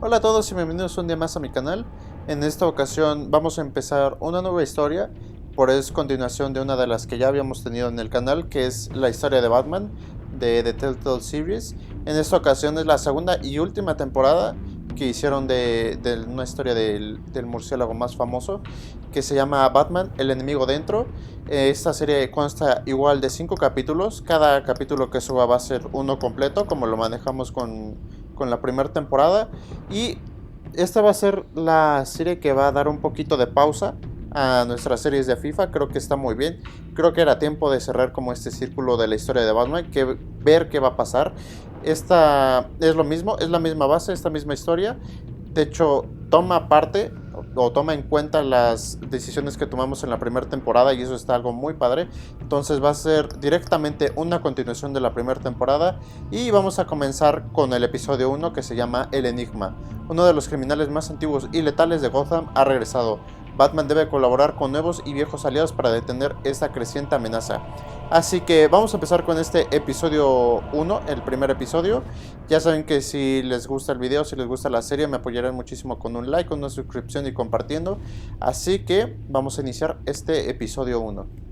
Hola a todos y bienvenidos un día más a mi canal. En esta ocasión vamos a empezar una nueva historia, por es continuación de una de las que ya habíamos tenido en el canal, que es la historia de Batman de The Telltale Series. En esta ocasión es la segunda y última temporada que hicieron de una historia del murciélago más famoso, que se llama Batman, el enemigo dentro. Esta serie consta igual de 5 capítulos. Cada capítulo que suba va a ser uno completo, como lo manejamos con la primera temporada. Y esta va a ser la serie que va a dar un poquito de pausa a nuestras series de FIFA. Creo que está muy bien. Creo que era tiempo de cerrar como este círculo de la historia de Batman, que ver qué va a pasar. Esta es lo mismo, es la misma base, esta misma historia. De hecho, toma parte o toma en cuenta las decisiones que tomamos en la primera temporada, y eso está algo muy padre. Entonces va a ser directamente una continuación de la primera temporada, y vamos a comenzar con el episodio 1, que se llama El Enigma. Uno de los criminales más antiguos y letales de Gotham ha regresado. Batman debe colaborar con nuevos y viejos aliados para detener esta creciente amenaza. Así que vamos a empezar con este episodio 1, el primer episodio. Ya saben que si les gusta el video, si les gusta la serie, me apoyarán muchísimo con un like, con una suscripción y compartiendo. Así que vamos a iniciar este episodio 1.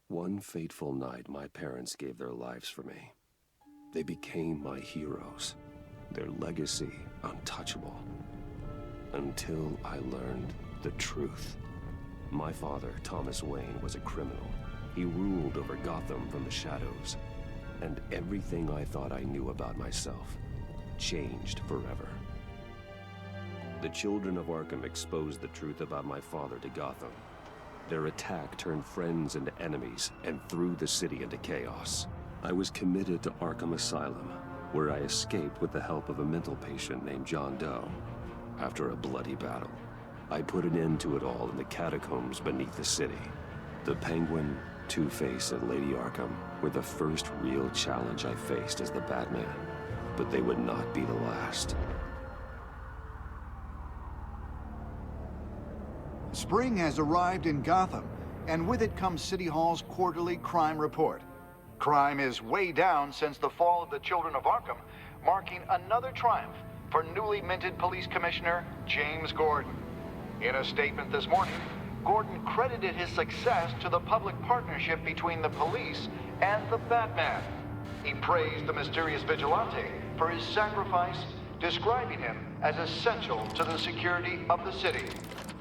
One fateful night, my parents gave their lives for me. They became my heroes, their legacy untouchable. Until I learned the truth. My father, Thomas Wayne, was a criminal. He ruled over Gotham from the shadows. And everything I thought I knew about myself changed forever. The children of Arkham exposed the truth about my father to Gotham. Their attack turned friends into enemies and threw the city into chaos. I was committed to Arkham Asylum, where I escaped with the help of a mental patient named John Doe. After a bloody battle, I put an end to it all in the catacombs beneath the city. The Penguin, Two-Face, and Lady Arkham were the first real challenge I faced as the Batman, but they would not be the last. Spring has arrived in Gotham, and with it comes City Hall's quarterly crime report. Crime is way down since the fall of the Children of Arkham, marking another triumph for newly minted Police Commissioner James Gordon. In a statement this morning, Gordon credited his success to the public partnership between the police and the Batman. He praised the mysterious vigilante for his sacrifice, describing him as essential to the security of the city.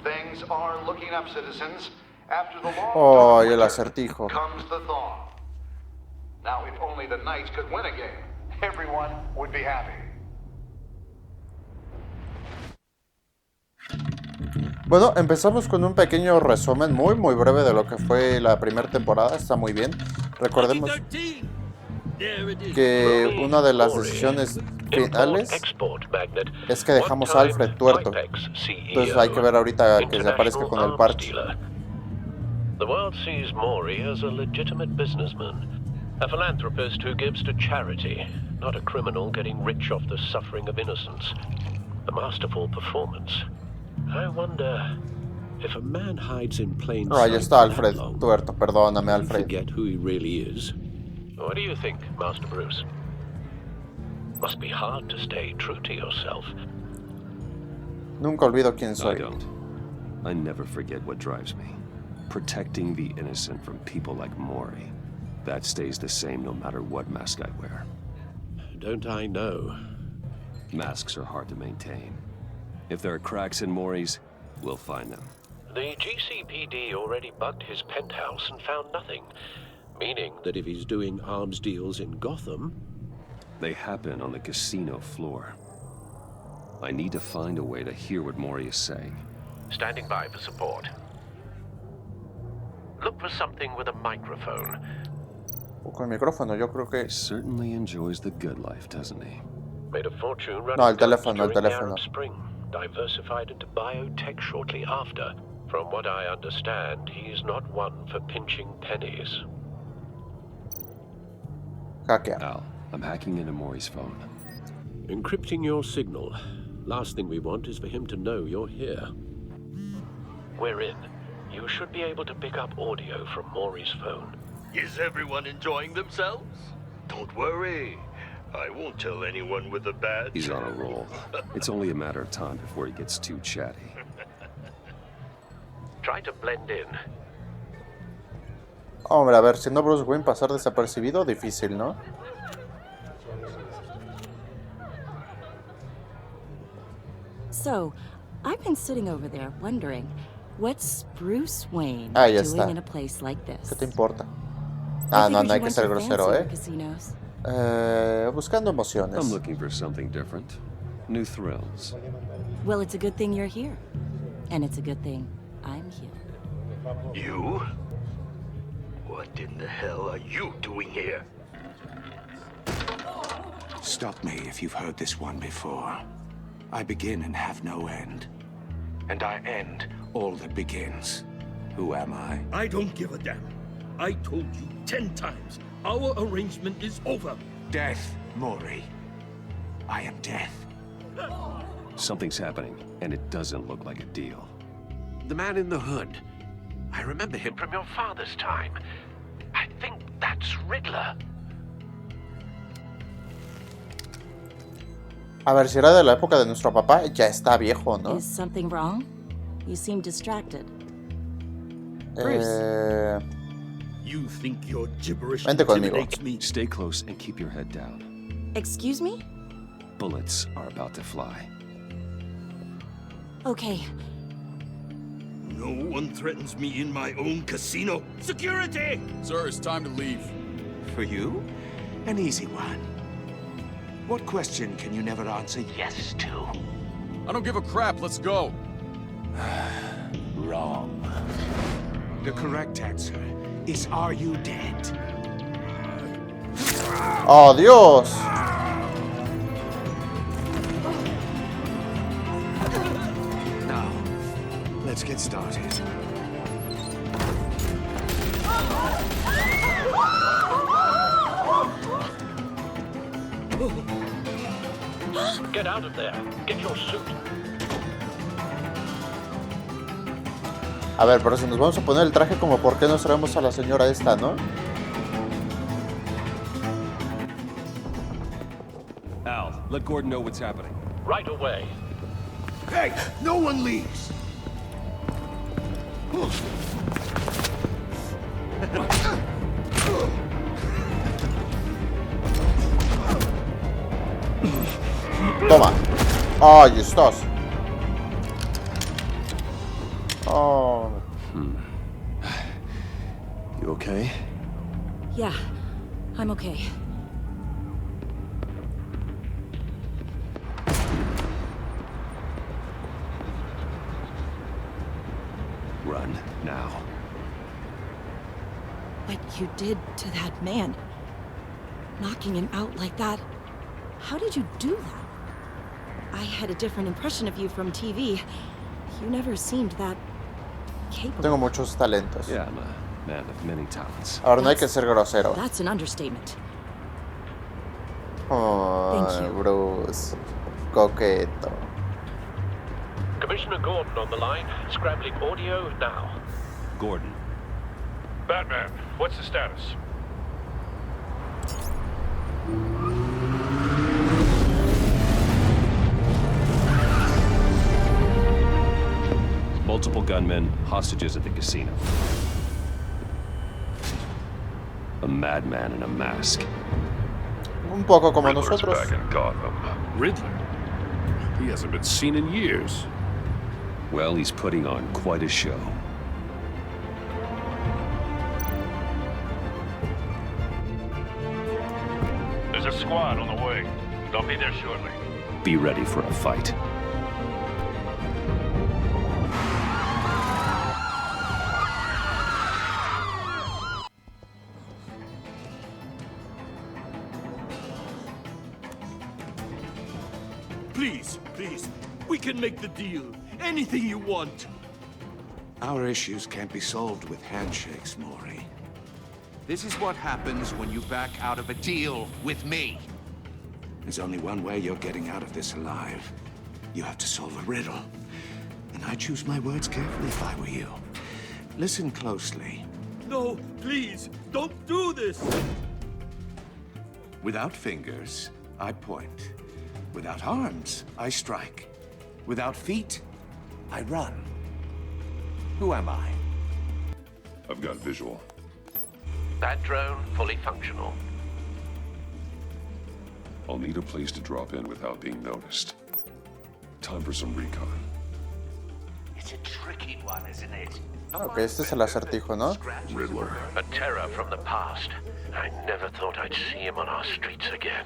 Things are looking up, citizens. After the long el acertijo. comes the thaw. Now, if only the Knights could win a game, everyone would be happy. Bueno, empezamos con un pequeño resumen muy breve de lo que fue la primera temporada. Está muy bien. Recordemos que una de las decisiones finales es que dejamos a Alfred tuerto. Entonces hay que ver ahorita que se aparezca con el parche. The world sees Maury as a legitimate businessman, a philanthropist who gives to charity, not a criminal getting rich off the suffering of innocence. A masterful performance. I wonder if a man hides in plain sight. Ahí está Alfred tuerto, perdóname, Alfred. Forget who he really is. What do you think, Master Bruce? Must be hard to stay true to yourself. Nunca olvido quién soy. I don't. I never forget what drives me. Protecting the innocent from people like Maury. That stays the same no matter what mask I wear. Don't I know? Masks are hard to maintain. If there are cracks in Maury's, we'll find them. The GCPD already bugged his penthouse and found nothing. Meaning that if he's doing arms deals in Gotham... They happen on the casino floor. I need to find a way to hear what Maury is saying. Standing by for support. Look for something with a microphone. O con micrófono, yo creo que... He certainly enjoys the good life, doesn't he? Made a fortune running No, el guns teléfono, el during the teléfono. Arab Spring. Diversified into biotech shortly after. From what I understand, he's not one for pinching pennies. Hackear. Al, I'm hacking into Maury's phone. Encrypting your signal. Last thing we want is for him to know you're here. We're in. You should be able to pick up audio from Maury's phone. Is everyone enjoying themselves? Don't worry. I won't tell anyone with a badge. He's on a roll. It's only a matter of time before he gets too chatty. Try to blend in. Hombre, a ver, siendo Bruce Wayne pasar desapercibido, difícil, ¿no? So, I've been sitting over there wondering, what's Bruce Wayne Ah, ya doing está. in a place like this? ¿Qué te importa? I No, figured no hay you que went ser to grosero, fancier ¿eh? casinos. Buscando emociones. I'm looking for something different. New thrills. Well, it's a good thing you're here. And it's a good thing I'm here. You? What in the hell are you doing here? Stop me if you've heard this one before. I begin and have no end. And I end all that begins. Who am I? I don't give a damn. I told you 10 times. Our arrangement is over. Death, Maury. I am death. Something's happening, and it doesn't look like a deal. The man in the hood. I remember him from your father's time. I think that's Riddler. A ver, si era de la época de nuestro papá, ya está viejo, ¿no? Is something wrong? You seem distracted. You think your gibberish Vente conmigo. intimidates me? Stay close and keep your head down. Excuse me? Bullets are about to fly. Okay, No one threatens me in my own casino. Security! Sir, it's time to leave. For you? An easy one. What question can you never answer yes to? I don't give a crap. Let's go. Wrong. The correct answer is, are you dead? ¡Oh, Dios! Now, let's get started. Get out of there. Get your suit. A ver, pero si nos vamos a poner el traje, como por qué no traemos a la señora esta, ¿no? Al, let Gordon know what's happening. Right away. Hey, no one leaves! Toma. ¡Ay, estás! Oh. You okay? yeah, I'm okay. Run, now. What you did to that man, knocking him out like that, how did you do that? I had a different impression of you from TV. You never seemed that capable. Tengo muchos talentos. Yeah, I'm a man of many talents. Ahora no hay que ser grosero. That's an understatement. Oh, Thank you. Bruce. Coqueto. Commissioner Gordon on the line. Scrambling audio now. Gordon. Batman, what's the status? Multiple gunmen, hostages at the casino. A madman in a mask. Un poco como Riddler's nosotros. back in Gotham. Riddler? He hasn't been seen in years. Well, he's putting on quite a show. There's a squad on the way. They'll be there shortly. Be ready for a fight. Please, please, we can make the deal. Anything you want. Our issues can't be solved with handshakes, Maury. This is what happens when you back out of a deal with me. There's only one way you're getting out of this alive. You have to solve a riddle. And I'd choose my words carefully if I were you. Listen closely. No, please, don't do this! Without fingers, I point. Without arms, I strike. Without feet, I run. Who am I? I've got visual. That drone fully functional. I'll need a place to drop in without being noticed. Time for some recon. It's a tricky one, isn't it? Ok, este es el acertijo, ¿no? Riddler. A terror from the past. I never thought I'd see him on our streets again.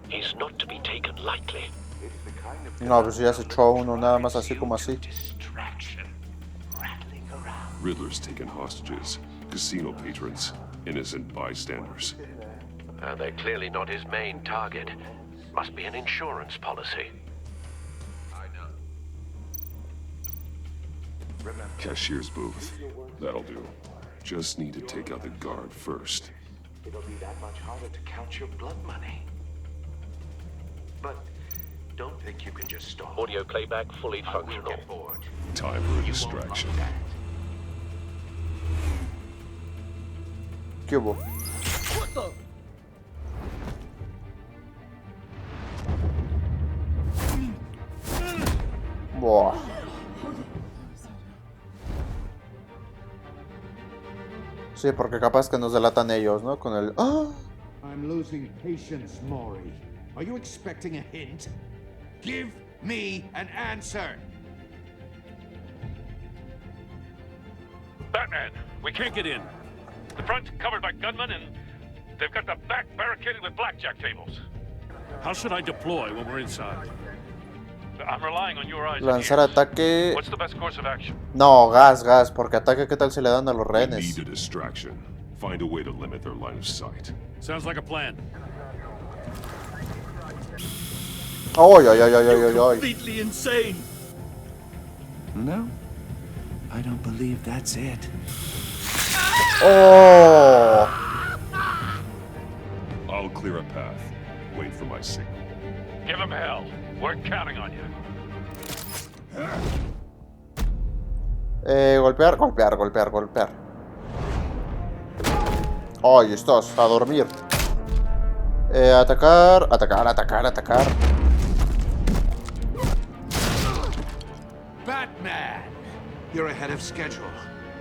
He's not to be taken lightly. No, pues ya se echó uno nada más así como así. Riddler's taken hostages, casino patrons, innocent bystanders. They're clearly not his main target. Must be an insurance policy. Cashier's booth. That'll do. Just need to take out the guard first. It'll be that much harder to count your blood money. But don't think you can just stall. Audio playback fully functional. Time for a distraction. ¿Qué hubo? What the? Buah. Sí, porque capaz que nos delatan ellos, ¿no? Con el... ¡Ah! I'm losing patience, Maury. Are you expecting a hint? Give me an answer. Batman, we can't get in. The front's covered by gunmen, and they've got the back barricaded with blackjack tables. How should I deploy when we're inside? I'm relying on your eyes and Lanzar ears. ataque... What's the best course of action? No, gas, porque ataque, ¿qué tal si le dan a los We rehenes? need a distraction. Find a way to limit their line of sight. Sounds like a plan. ¡Ay, ay, ay, ay, ay, ay! Completely insane. No, I don't believe that's it. ¡Oh! I'll clear a path. Wait for my signal. Give him hell. We're counting on you. Golpear, golpear, golpear, golpear. ¡Ay, estos! A dormir. Atacar, atacar, atacar, atacar. Batman! You're ahead of schedule.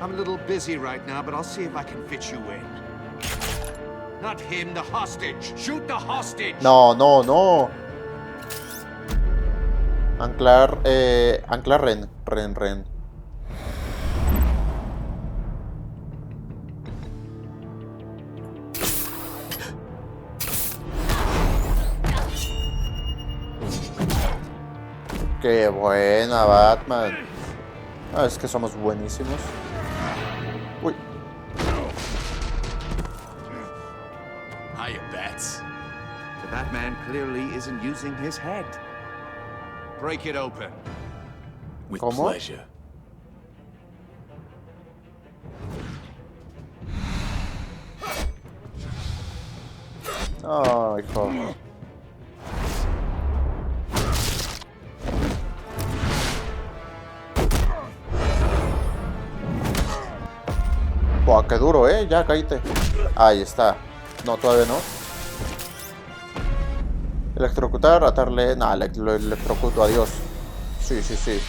I'm a little busy right now, but I'll see if I can fit you in. Not him, the hostage. Shoot the hostage! No, no, no. Anclar, anclar ren. Qué buena, Batman. Ah, es que somos buenísimos. Uy. Hiya, Bats. The Batman clearly isn't using his head. Break it open. With ¿Cómo? pleasure. Oh, hijo. Buah, qué duro, ya caíste. Ahí está. No, todavía no. Electrocutar, atarle... Nah, lo electrocuto, adiós. Sí, sí, sí.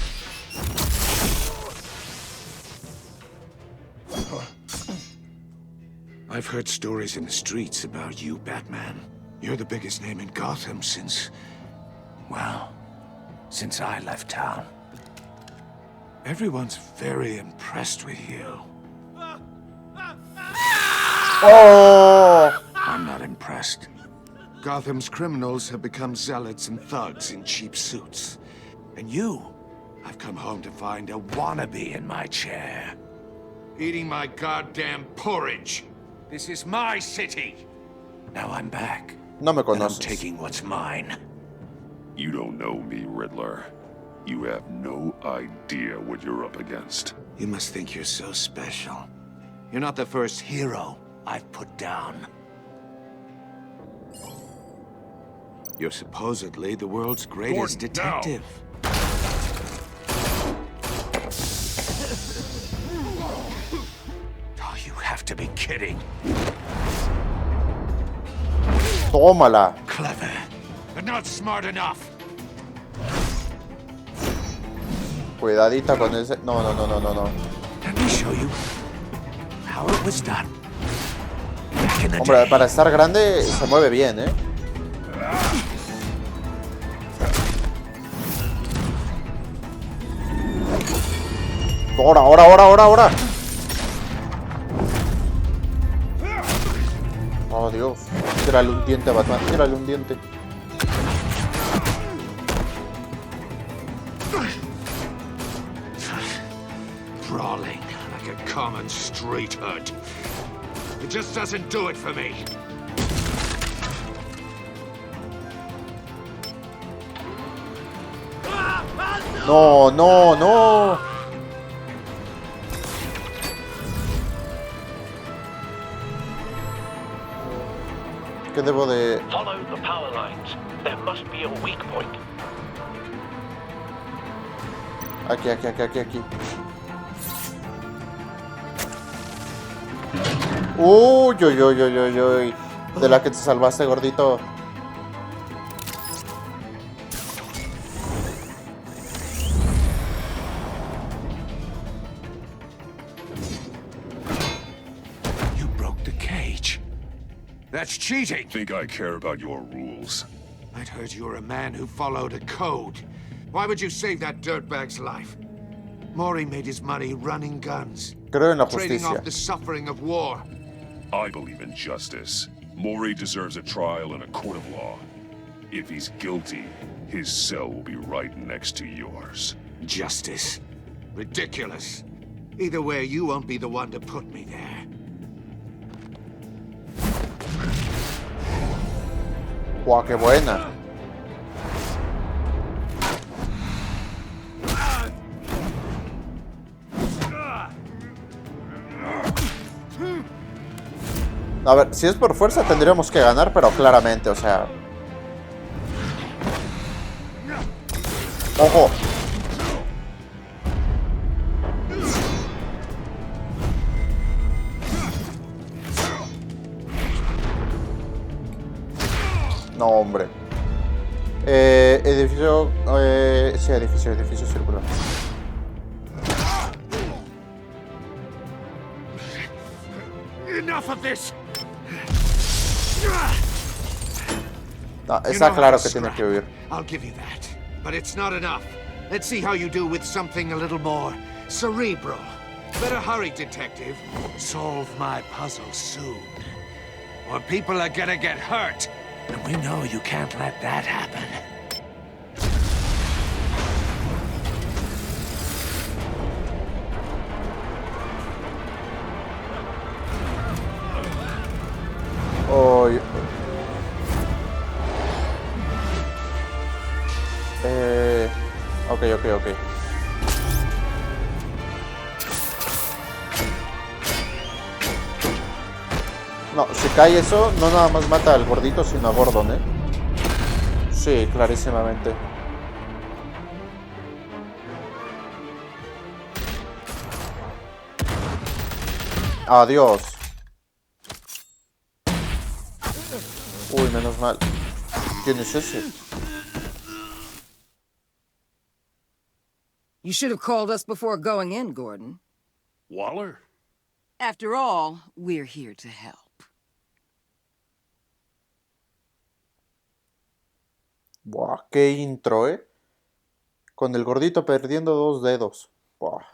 I've heard stories in the streets about you, Batman. You're the biggest name in Gotham since... well, since I left town. Everyone's very impressed with you. Oh! I'm not impressed. Gotham's criminals have become zealots and thugs in cheap suits. And you, I've come home to find a wannabe in my chair. Eating my goddamn porridge. This is my city. Now I'm back. No me And I'm conoces. taking what's mine. You don't know me, Riddler. You have no idea what you're up against. You must think you're so special. You're not the first hero I've put down. You're supposedly the world's greatest Gordon, now. detective. to be kidding. Tómala. Clever, but not smart enough. Cuidadita con ese. No. Let me show you how it was done. Back in the Hombre, day. para estar grande se mueve bien, ¿eh? Ahora. Oh, Dios. Tírale un diente, Batman. Tírale un diente. Brawling like a common street hood. It just doesn't do it for me. No. ¿Qué debo de...? Follow the power lines. There must be a weak point. Aquí. Uy. De la que te salvaste, gordito. You broke the cage. That's cheating. Think I care about your rules? I'd heard you were a man who followed a code. Why would you save that dirtbag's life? Maury made his money running guns. Creo en la Trading justicia. off the suffering of war. I believe in justice. Maury deserves a trial in a court of law. If he's guilty, his cell will be right next to yours. Justice. Ridiculous. Either way, you won't be the one to put me there. Guau, qué buena. A ver, si es por fuerza tendríamos que ganar, pero claramente, o sea... ¡Ojo! No, hombre. Edificio... sí, edificio circular. Enough of this. No, está claro que tiene que huir. I'll give you that, but it's not enough. Let's see how you do with something a little more cerebral. Better hurry, detective. Solve my puzzle soon, or people are gonna get hurt, and we know you can't let that happen. Oh, ok. No, si cae eso, no nada más mata al gordito, sino a Gordon, ¿eh? Sí, clarísimamente. Adiós. Uy, menos mal. ¿Quién es ese? You should have called us before going in, Gordon. Waller? After all, we're here to help. Buah, qué intro, ¿eh? Con el gordito perdiendo 2 dedos. Buah.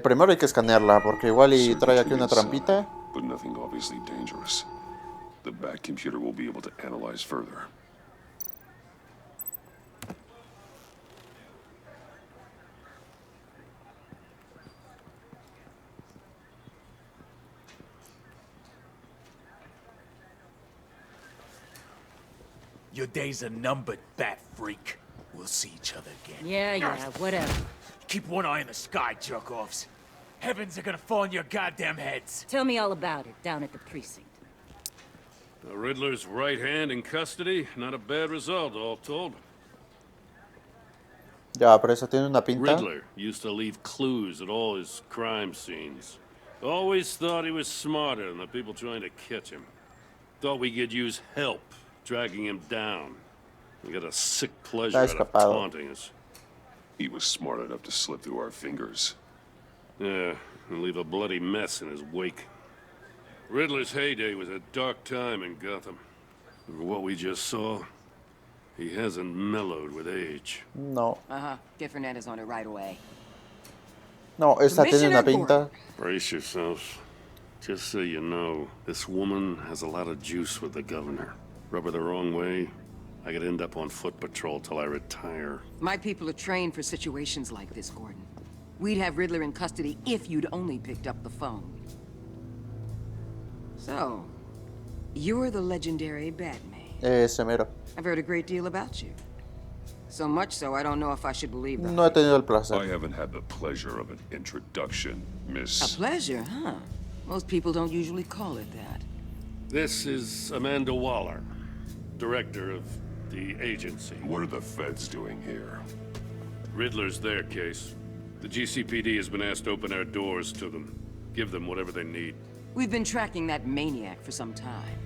Primero hay que escanearla, porque igual y trae aquí una trampita. But nothing obviously dangerous. The back computer will be able to analyze further. Your days are numbered, bat freak. We'll see each other again. Yeah, whatever. Keep one eye in the sky, jerk-offs. Heavens are gonna fall on your goddamn heads. Tell me all about it down at the precinct. The Riddler's right hand in custody. Not a bad result, all told. Ya, pero eso tiene una pinta. Riddler used to leave clues at all his crime scenes. Always thought he was smarter than the people trying to catch him. Thought we could use help dragging him down. We got a sick pleasure out of taunting us. He was smart enough to slip through our fingers. Yeah, and leave a bloody mess in his wake. Riddler's heyday was a dark time in Gotham. For what we just saw, he hasn't mellowed with age. No. Get Fernandez on it right away. No, esta tiene una pinta. Brace yourselves. Just so you know, this woman has a lot of juice with the governor. Rub her the wrong way, I could end up on foot patrol till I retire. My people are trained for situations like this, Gordon. We'd have Riddler in custody if you'd only picked up the phone. So, you're the legendary Batman. Ese mero. I've heard a great deal about you. So much so, I don't know if I should believe that. No he tenido el placer. I haven't had the pleasure of an introduction, Miss... A pleasure, huh? Most people don't usually call it that. This is Amanda Waller, director of the agency. What are the feds doing here? Riddler's their case. The GCPD has been asked to open our doors to them. Give them whatever they need. We've been tracking that maniac for some time.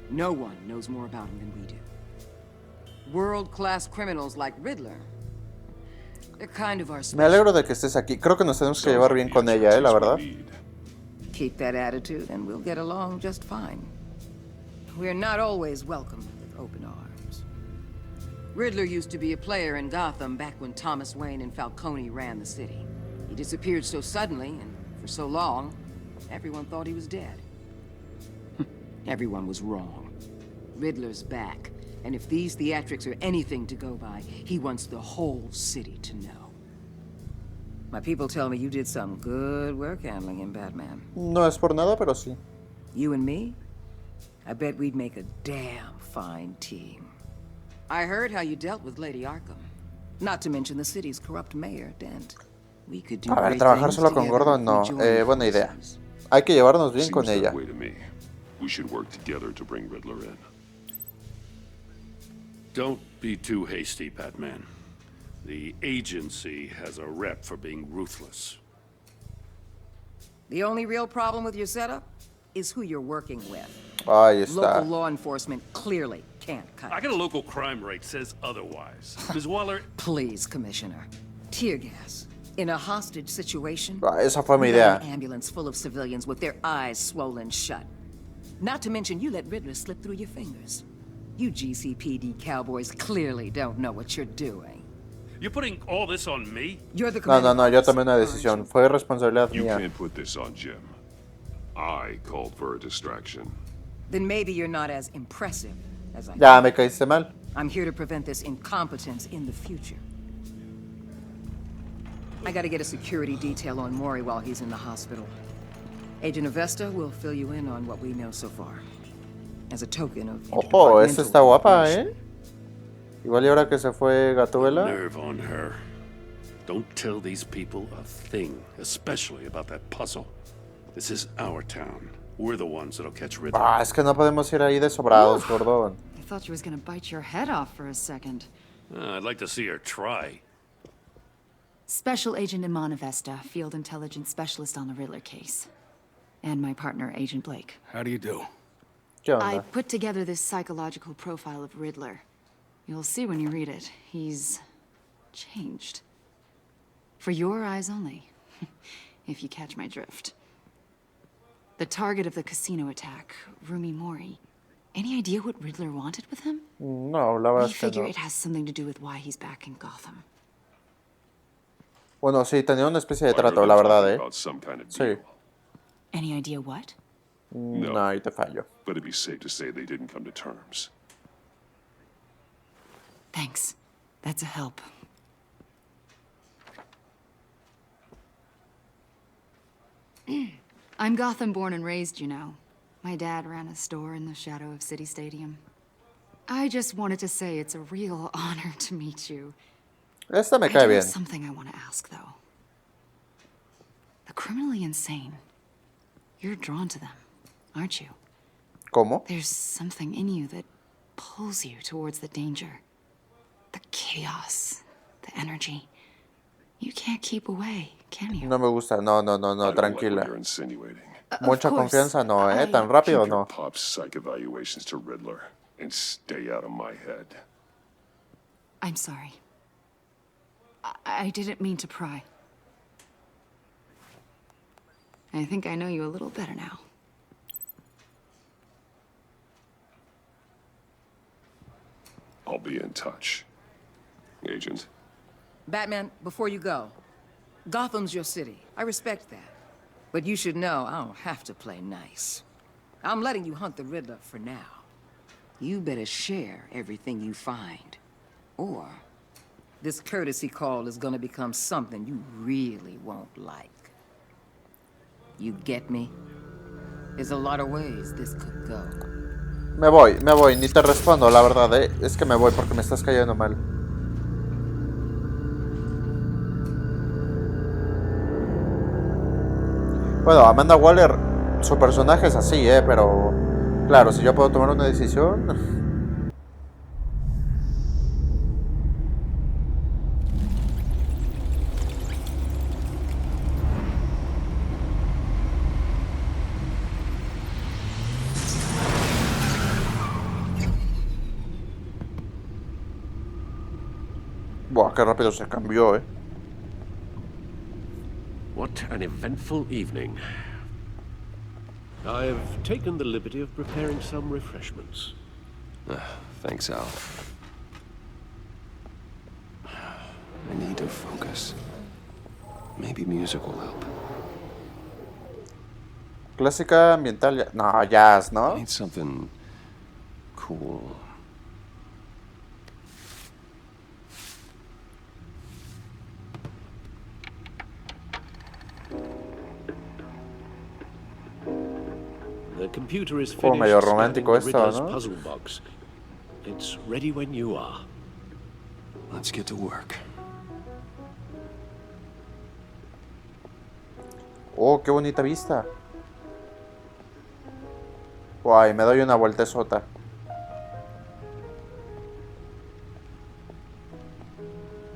No one knows more about him than we do. World-class criminals like Riddler. They're kind of our Me special. alegro de que estés aquí. Creo que nos tenemos que llevar bien con ella, la verdad. Keep that attitude and we'll get along just fine. We're not always welcome with open arms. Riddler used to be a player in Gotham back when Thomas Wayne and Falcone ran the city. He disappeared so suddenly and for so long, everyone thought he was dead. Everyone was wrong. Riddler's back, and if these theatrics are anything to go by, he wants the whole city to know. My people tell me you did some good work handling him, Batman. No es por nada, pero sí. You and me? I bet we'd make a damn fine team. I heard how you dealt with Lady Arkham. Not to mention the city's corrupt mayor, Dent. We could do A ver, great trabajar things solo con together Gordon if no. we joined Buena idea. forces. Hay que llevarnos bien Seems con that ella. way to me. We should work together to bring Riddler in. Don't be too hasty, Batman. The agency has a rep for being ruthless. The only real problem with your setup is who you're working with. Ahí está. Local law enforcement clearly can't cut I it. got a local crime rate says otherwise. Ms. Waller... Please, Commissioner. Tear gas. In a hostage situation, Esa fue mi we got idea. an ambulance full of civilians with their eyes swollen shut. Not to mention you let Riddler slip through your fingers. You GCPD cowboys clearly don't know what you're doing. You're putting all this on me? You're the No, no, no, yo commander. tomé una decisión. Fue responsabilidad You mía. can't put this on Jim. I called for a distraction. Then maybe you're not as impressive as I Ya thought. me caíste mal. I'm here to prevent this incompetence in the future. I gotta get a security detail on Maury while he's in the hospital. Agent Avesta will fill you in on what we know so far. As a token of Ojo, esta está guapa, cooperation. ¿eh? Igual y ahora que se fue Gatúbela. Nerve on her. Don't tell these people a thing, especially about that puzzle. This is our town. We're the ones that'll catch Riddler. Ah, es que no podemos ir ahí de sobrados, Gordon. I thought she was gonna bite your head off for a second. I'd like to see her try. Special Agent Iman Avesta, Field Intelligence Specialist on the Riddler case. And my partner, Agent Blake. How do you do? ¿Qué I onda? put together this psychological profile of Riddler. You'll see when you read it. He's changed. For your eyes only, if you catch my drift. The target of the casino attack, Rumi Mori. Any idea what Riddler wanted with him? No, la verdad We es que figure no. it has something to do with why he's back in Gotham. Bueno, sí, tenía una especie de I heard trato, them la verdad, talking ¿eh? about some kind of Sí. deal, Any idea what? No, ahí te fallo. but it'd be safe to say they didn't come to terms. Thanks. That's a help. I'm Gotham born and raised, you know. My dad ran a store in the shadow of City Stadium. I just wanted to say it's a real honor to meet you. Esta me I cae do bien. have something I want to ask, though. The criminally insane. You're drawn to them, aren't you? ¿Cómo? There's something in you that pulls you towards the danger. The chaos, the energy. You can't keep away, can you? No me gusta. No, I don't like tranquila. what you're insinuating. Mucha confianza no, Tan rápido Keep your no. pop's psych evaluations to Riddler and stay out of my head. I'm sorry. I didn't mean to pry. I think I know you a little better now. I'll be in touch. Agent. Batman, before you go, Gotham's your city. I respect that. But you should know I don't have to play nice. I'm letting you hunt the Riddler for now. You better share everything you find. Or this courtesy call is gonna become something you really won't like. You get me? There's a lot of ways this could go. Me voy, ni te respondo, la verdad, es que me voy porque me estás cayendo mal. Bueno, Amanda Waller, su personaje es así, pero claro, si yo puedo tomar una decisión. Buah, qué rápido se cambió, What an eventful evening. I've taken the liberty of preparing some refreshments. Thanks, Al. I need to focus. Maybe music will help. Clásica ambiental, no, jazz, I ¿no? need something cool. The computer is Oh, finished medio scanning romántico the esto, Riddler's ¿no? puzzle box. It's ready when you are. Let's get to work. Oh, qué bonita vista. Guay, me doy una vueltezota.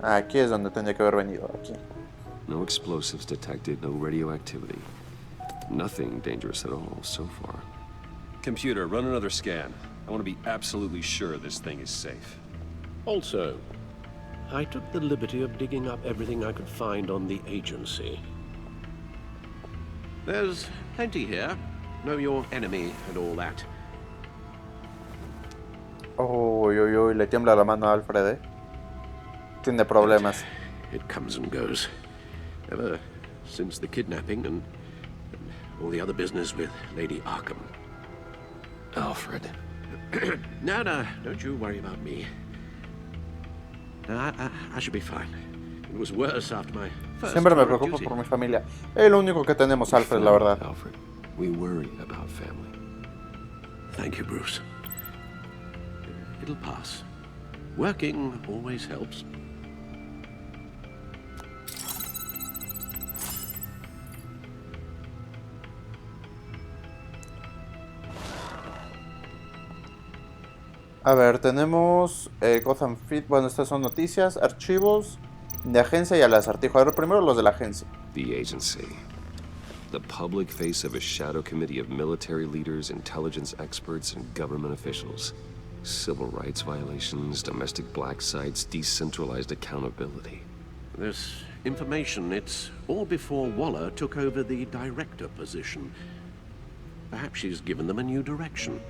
Aquí es donde tendría que haber venido, aquí. No explosives detected, no radioactivity. Nothing dangerous at all so far. Computer, run another scan. I want to be absolutely sure this thing is safe. Also, I took the liberty of digging up everything I could find on the agency. There's plenty here. Know your enemy and all that. Uy, uy, uy, le tiembla la mano a Alfred, Tiene problemas. It comes and goes. Ever since the kidnapping and all the other business with Lady Arkham. Alfred. No, don't you worry about me. No, I should be fine. It was worse after my first Siempre me tour of preocupo duty. por mi familia. Es lo único que tenemos, Alfred, la verdad. Alfred, we worry about family. Thank you, Bruce. It'll pass. Working always helps. A ver, tenemos Gotham Fit. Bueno, estas son noticias, archivos de agencia y al acertijo. A ver, primero los de la agencia. The agency. The public face of a shadow committee of military leaders, intelligence experts, and government officials. Civil rights violations, domestic black sites, decentralized accountability. This information, it's all before Waller took over the director position. Perhaps she's given them a new direction.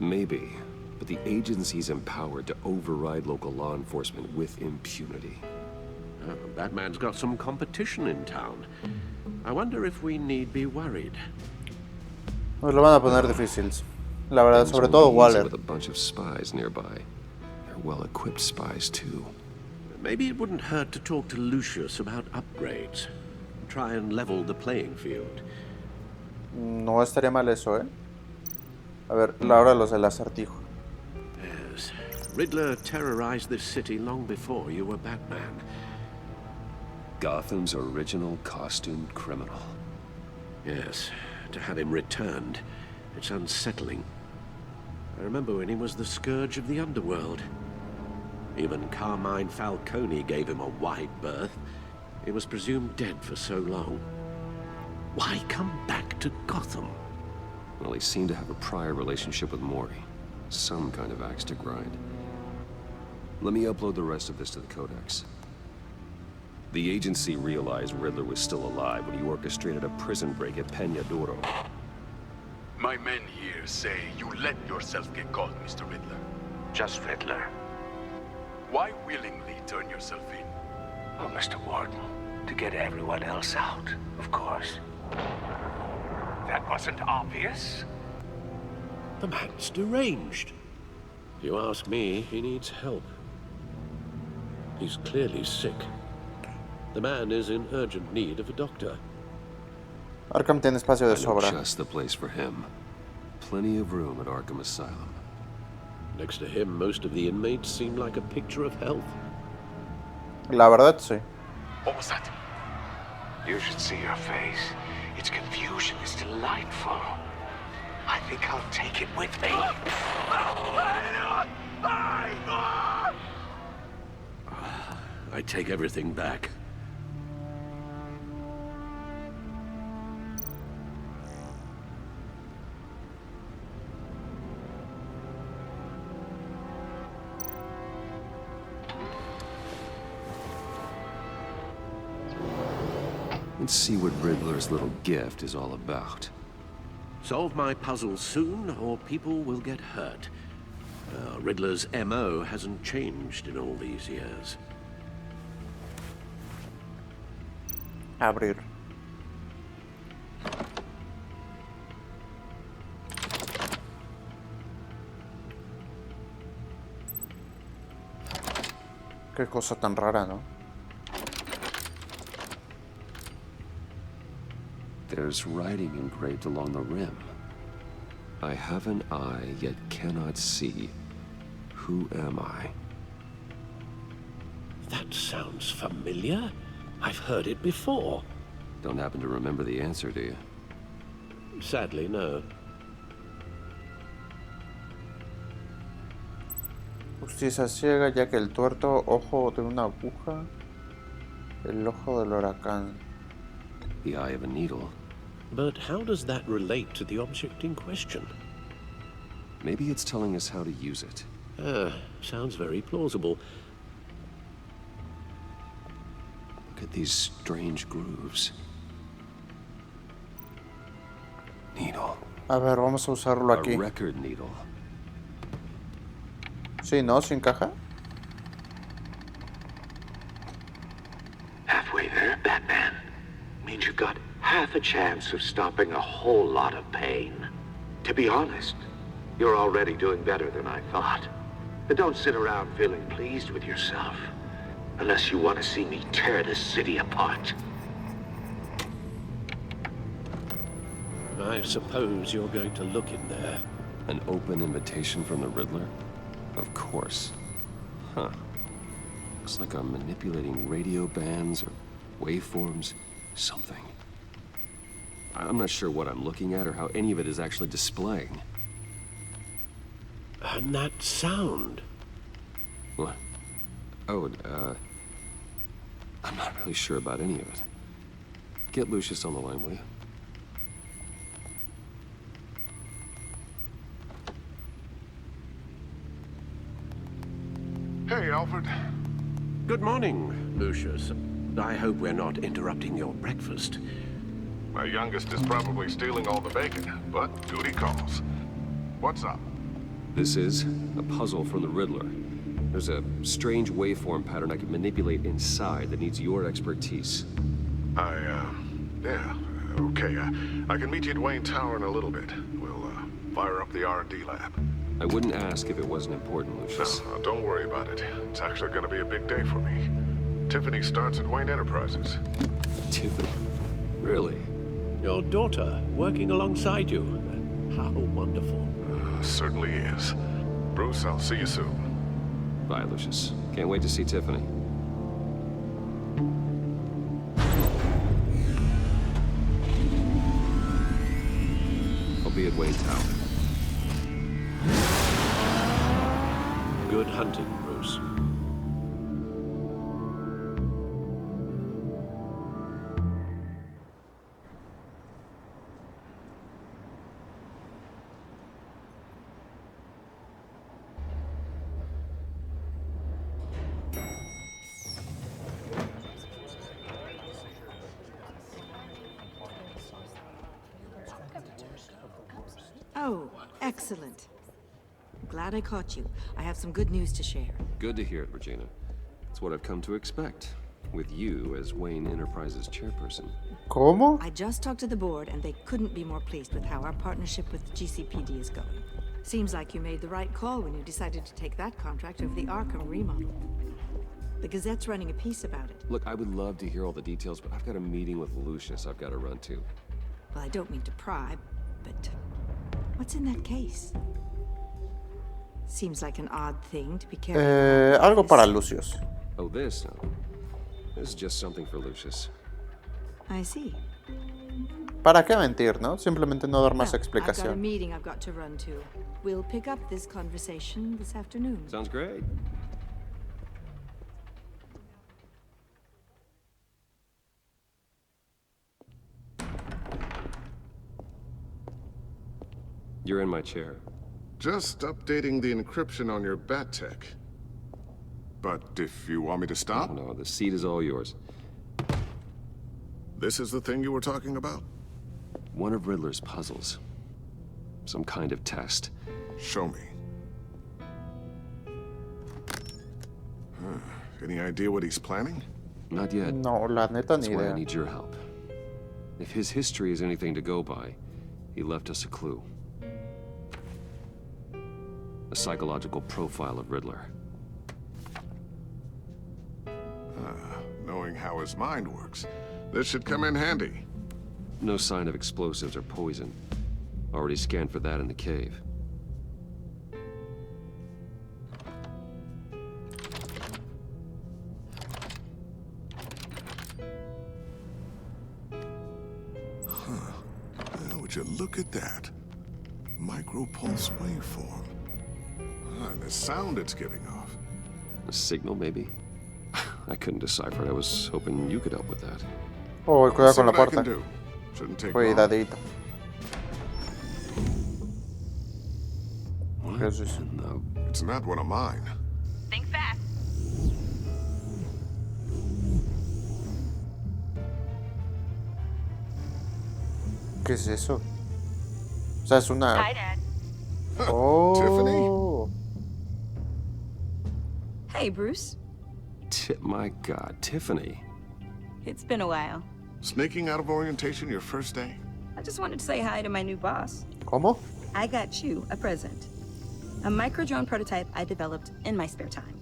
Maybe, but the agency's empowered to override local law enforcement with impunity. Batman's got some competition in town. I wonder if we need be worried. Nos lo van a poner difícil. La verdad, Things sobre will todo be easy Waller. with a bunch of spies nearby. They're well-equipped spies, too. Maybe it wouldn't hurt to talk to Lucius about upgrades. Try and level the playing field. No estaría mal eso, A ver, ahora los del acertijo. Yes. Riddler terrorized this city long before you were Batman. Gotham's original costumed criminal. Yes. To have him returned It's unsettling. I remember when he was the scourge of the underworld. Even Carmine Falcone gave him a wide berth. He was presumed dead for so long. Why come back to Gotham? Well, he seemed to have a prior relationship with Mori. Some kind of axe to grind. Let me upload the rest of this to the Codex. The agency realized Riddler was still alive when he orchestrated a prison break at Peñadoro. My men here say you let yourself get caught, Mr. Riddler. Just Riddler. Why willingly turn yourself in? Oh, Mr. Warden, to get everyone else out, of course. That wasn't obvious. The man's deranged. If you ask me, he needs help. He's clearly sick. The man is in urgent need of a doctor. Arkham tiene espacio de I know sobra. just the place for him. Plenty of room at Arkham Asylum. Next to him, most of the inmates seem like a picture of health. La verdad, sí. What was that? You should see your face. Its confusion is delightful. I think I'll take it with me. I take everything back. Let's see what Riddler's little gift is all about. Solve my puzzle soon, or people will get hurt. Riddler's MO hasn't changed in all these years. Abrir. Qué cosa tan rara, ¿no? There's writing engraved along the rim. I have an eye, yet cannot see. Who am I? That sounds familiar. I've heard it before. Don't happen to remember the answer, do you? Sadly, no. Justicia ciega, ya que el tuerto ojo de una aguja, el ojo del huracán. The eye of a needle. But how does that relate to the object in question? Maybe it's telling us how to use it. Sounds very plausible. Look at these strange grooves. Needle. A ver, vamos a usarlo aquí. A record needle. Sí, ¿no? ¿Sin caja? Halfway there, Batman. Means you've got half a chance of stopping a whole lot of pain. To be honest, you're already doing better than I thought. But don't sit around feeling pleased with yourself. Unless you want to see me tear this city apart. I suppose you're going to look in there. An open invitation from the Riddler? Of course. Huh. Looks like I'm manipulating radio bands or waveforms. Something. I'm not sure what I'm looking at or how any of it is actually displaying. And that sound. What? Oh, I'm not really sure about any of it. Get Lucius on the line, will you? Hey, Alfred. Good morning, Lucius. I hope we're not interrupting your breakfast. My youngest is probably stealing all the bacon, but duty calls. What's up? This is a puzzle from the Riddler. There's a strange waveform pattern I can manipulate inside that needs your expertise. Yeah, okay. I can meet you at Wayne Tower in a little bit. We'll, fire up the R&D lab. I wouldn't ask if it wasn't important, Lucius. No, don't worry about it. It's actually gonna be a big day for me. Tiffany starts at Wayne Enterprises. Tiffany? Really? Your daughter, working alongside you. How wonderful. Certainly is. Bruce, I'll see you soon. Bye, Lucius. Can't wait to see Tiffany. I'll be at Midway Tower. Good hunting, Bruce. Oh, excellent. Glad I caught you. I have some good news to share. Good to hear it, Regina. It's what I've come to expect, with you as Wayne Enterprises chairperson. ¿Cómo? I just talked to the board, and they couldn't be more pleased with how our partnership with GCPD is going. Seems like you made the right call when you decided to take that contract over the Arkham remodel. The Gazette's running a piece about it. Look, I would love to hear all the details, but I've got a meeting with Lucius I've got to run to. Well, I don't mean to pry, but what's in that case? Seems like an odd thing to be carrying. Algo para Lucius. Oh, this? No. This is just something for Lucius. I see. ¿Para qué mentir, no? Simplemente no dar más I've got a explicación. meeting I've got to run to. We'll pick up this conversation this afternoon. Sounds great. You're in my chair. Just updating the encryption on your bat tech. But if you want me to stop? No, the seat is all yours. This is the thing you were talking about? One of Riddler's puzzles. Some kind of test. Show me. Any idea what he's planning? Not yet. No, la neta That's ni why I idea. need your help. If his history is anything to go by, he left us a clue. A psychological profile of Riddler. Knowing how his mind works, this should come in handy. No sign of explosives or poison. Already scanned for that in the cave. Would you look at that? Micropulse waveform. And the sound it's giving off. A signal, maybe? I couldn't decipher it. I was hoping you could help with that. Oh, cuidado See con la what I can puerta. do. Shouldn't take long. Cuidadito. What? Jesus. No. It's not one of mine. Think fast. ¿Qué es eso? O sea, es una... Hi, Dad. Oh. Tiffany? Hey, Bruce. My God, Tiffany. It's been a while. Sneaking out of orientation your first day? I just wanted to say hi to my new boss. ¿Cómo? I got you a present. A micro-drone prototype I developed in my spare time.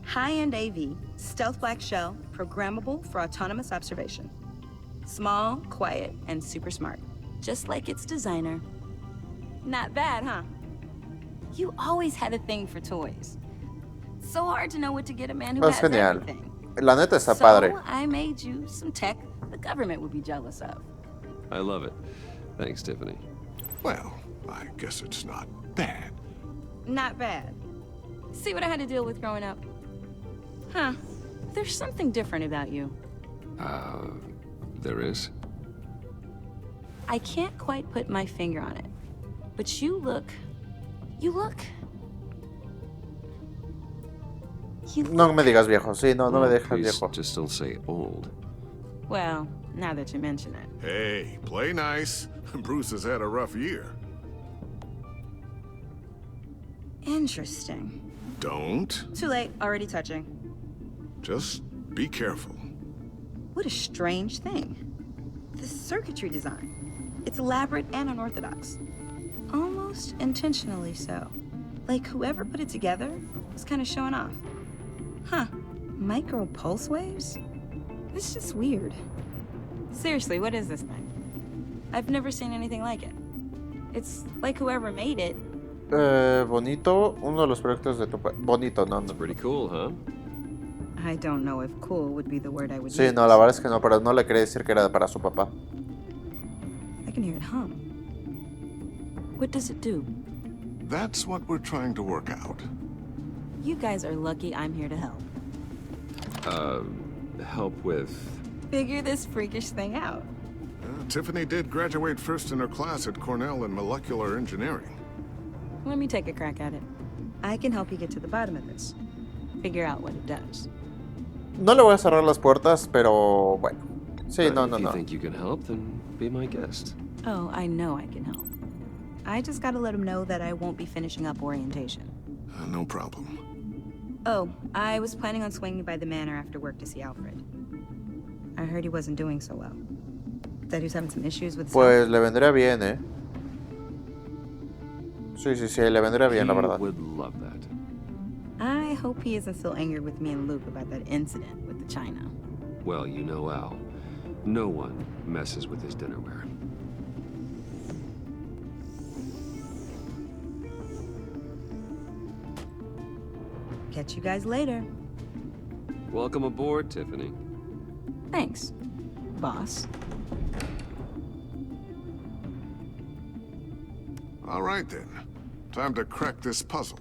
High-end AV, stealth black shell, programmable for autonomous observation. Small, quiet, and super smart. Just like its designer. Not bad, huh? You always had a thing for toys. So hard to know what to get a man who Es has genial. everything. La neta está padre. So I made you some tech the government would be jealous of. I love it. Thanks, Tiffany. Well, I guess it's not bad. Not bad. See what I had to deal with growing up? Huh. There's something different about you. There is? I can't quite put my finger on it. But you look... You look... No me digas viejo. Sí, no me dejas Please, viejo. just don't say old. Well, now that you mention it. Hey, play nice. Bruce has had a rough year. Interesting. Don't. Too late. Already touching. Just be careful. What a strange thing. The circuitry design. It's elaborate and unorthodox. Almost intentionally so. Like whoever put it together was kind of showing off. Huh. Micro pulse waves? It's just weird. Seriously, what is this thing? I've never seen anything like it. It's like whoever made it. Bonito. Uno de los proyectos de tu... Bonito, no. It's pretty cool, huh? I don't know if cool would be the word I would Sí, use. no, la verdad es que no, pero no le quería decir que era para su papá. I can hear it hum. What does it do? That's what we're trying to work out. You guys are lucky I'm here to help. Help with... Figure this freakish thing out. Tiffany did graduate first in her class at Cornell in molecular engineering. Let me take a crack at it. I can help you get to the bottom of this. Figure out what it does. No le voy a cerrar las puertas, pero bueno. Sí, no. If you think you can help, then be my guest. Oh, I know I can help. I just gotta let him know that I won't be finishing up orientation. No problem. Oh, I was planning on swinging by the manor after work to see Alfred. I heard he wasn't doing so well. That he was having some issues with his Pues le vendría bien, ¿eh? Sí, le vendría bien, la verdad. Would love that. I hope he isn't still angry with me and Luke about that incident with the china. Well, you know Al. No one messes with his dinnerware. Catch you guys later. Welcome aboard, Tiffany. Thanks, boss. All right, then. Time to crack this puzzle.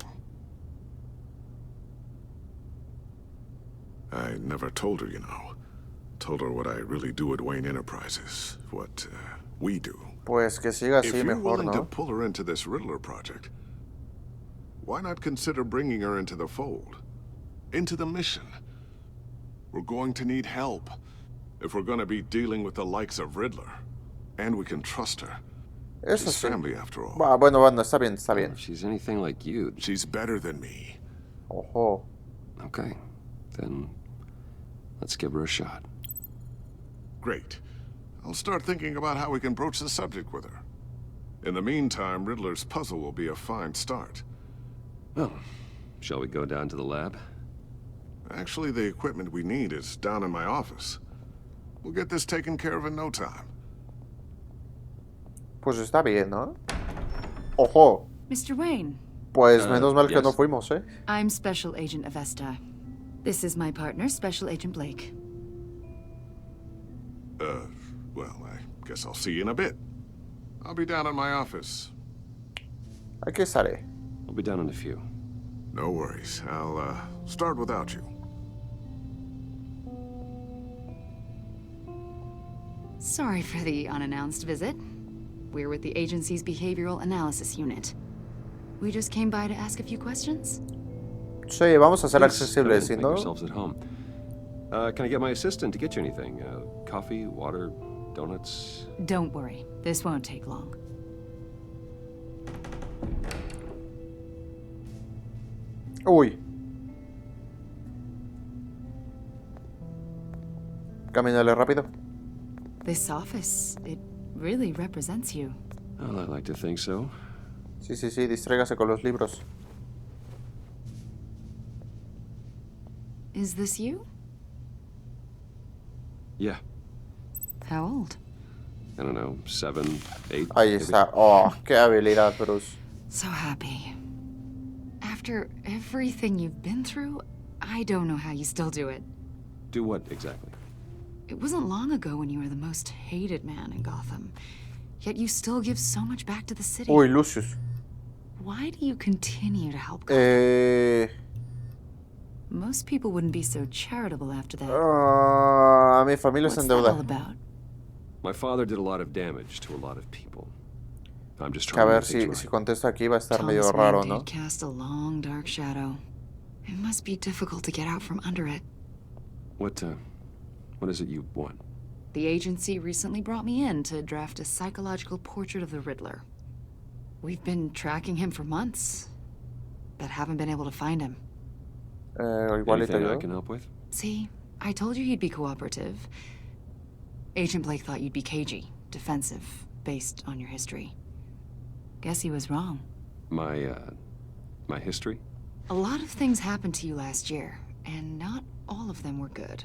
I never told her, you know. Told her what I really do at Wayne Enterprises. What we do. Pues que siga así If you're mejor, willing to ¿no? pull her into this Riddler project, why not consider bringing her into the fold? Into the mission? We're going to need help if we're going to be dealing with the likes of Riddler. And we can trust her. Eso She's sí. family, after all. Bueno, está bien, está bien. If she's anything like you... She's better than me. Ojo. Okay, then let's give her a shot. Great. I'll start thinking about how we can broach the subject with her. In the meantime, Riddler's puzzle will be a fine start. Well, shall we go down to the lab? Actually, the equipment we need is down in my office. We'll get this taken care of in no time. Pues está bien, ¿no? Ojo. Mr. Wayne. Pues menos mal que yes. no fuimos, ¿eh? I'm Special Agent of Esta. This is my partner, Special Agent Blake. Well, I guess I'll see you in a bit. I'll be down in my office. Aquí estaré. I'll be down in a few. No worries. I'll, start without you. Sorry for the unannounced visit. We're with the agency's behavioral analysis unit. We just came by to ask a few questions. Sí, vamos a ser Please, accesibles, ¿sí, make no? yourselves at home. Can I get my assistant to get you anything? Coffee, water, donuts? Don't worry, this won't take long. Uy. Camínale rápido. This office, it really represents you. Well, I like to think so. Sí, distráigase con los libros. Is this you? Yeah. How old? I don't know, 7, 8. Ahí maybe. está. Oh, qué habilidad, Bruce. So happy. After everything you've been through, I don't know how you still do it. Do what exactly? It wasn't long ago when you were the most hated man in Gotham. Yet you still give so much back to the city. Uy, Lucius. Why do you continue to help Gotham? Most people wouldn't be so charitable after that. Mi familia está en What's that all deuda. about? My father did a lot of damage to a lot of people. I'm just Que trying a ver to make things si right. contesto aquí va a estar medio Thomas raro, Wayne ¿no? did cast a long, dark shadow. It must be difficult to get out from under it. What is it you want? The agency recently brought me in to draft a psychological portrait of the Riddler. We've been tracking him for months, but haven't been able to find him. Igual y te Anything I ayudo. can help with? See, I told you he'd be cooperative. Agent Blake thought you'd be cagey, defensive, based on your history. Guess he was wrong. My history? A lot of things happened to you last year, and not all of them were good.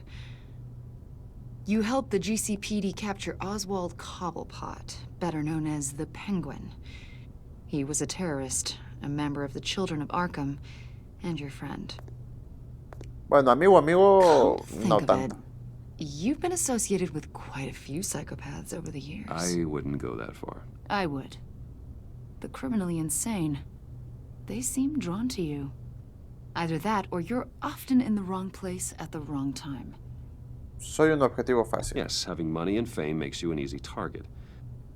You helped the GCPD capture Oswald Cobblepot, better known as the Penguin. He was a terrorist, a member of the Children of Arkham, and your friend. Bueno, amigo, Think no of tanto. it. You've been associated with quite a few psychopaths over the years. I wouldn't go that far. I would. the criminally insane. They seem drawn to you. Either that, or you're often in the wrong place at the wrong time. Soy un objetivo fácil. Yes, having money and fame makes you an easy target.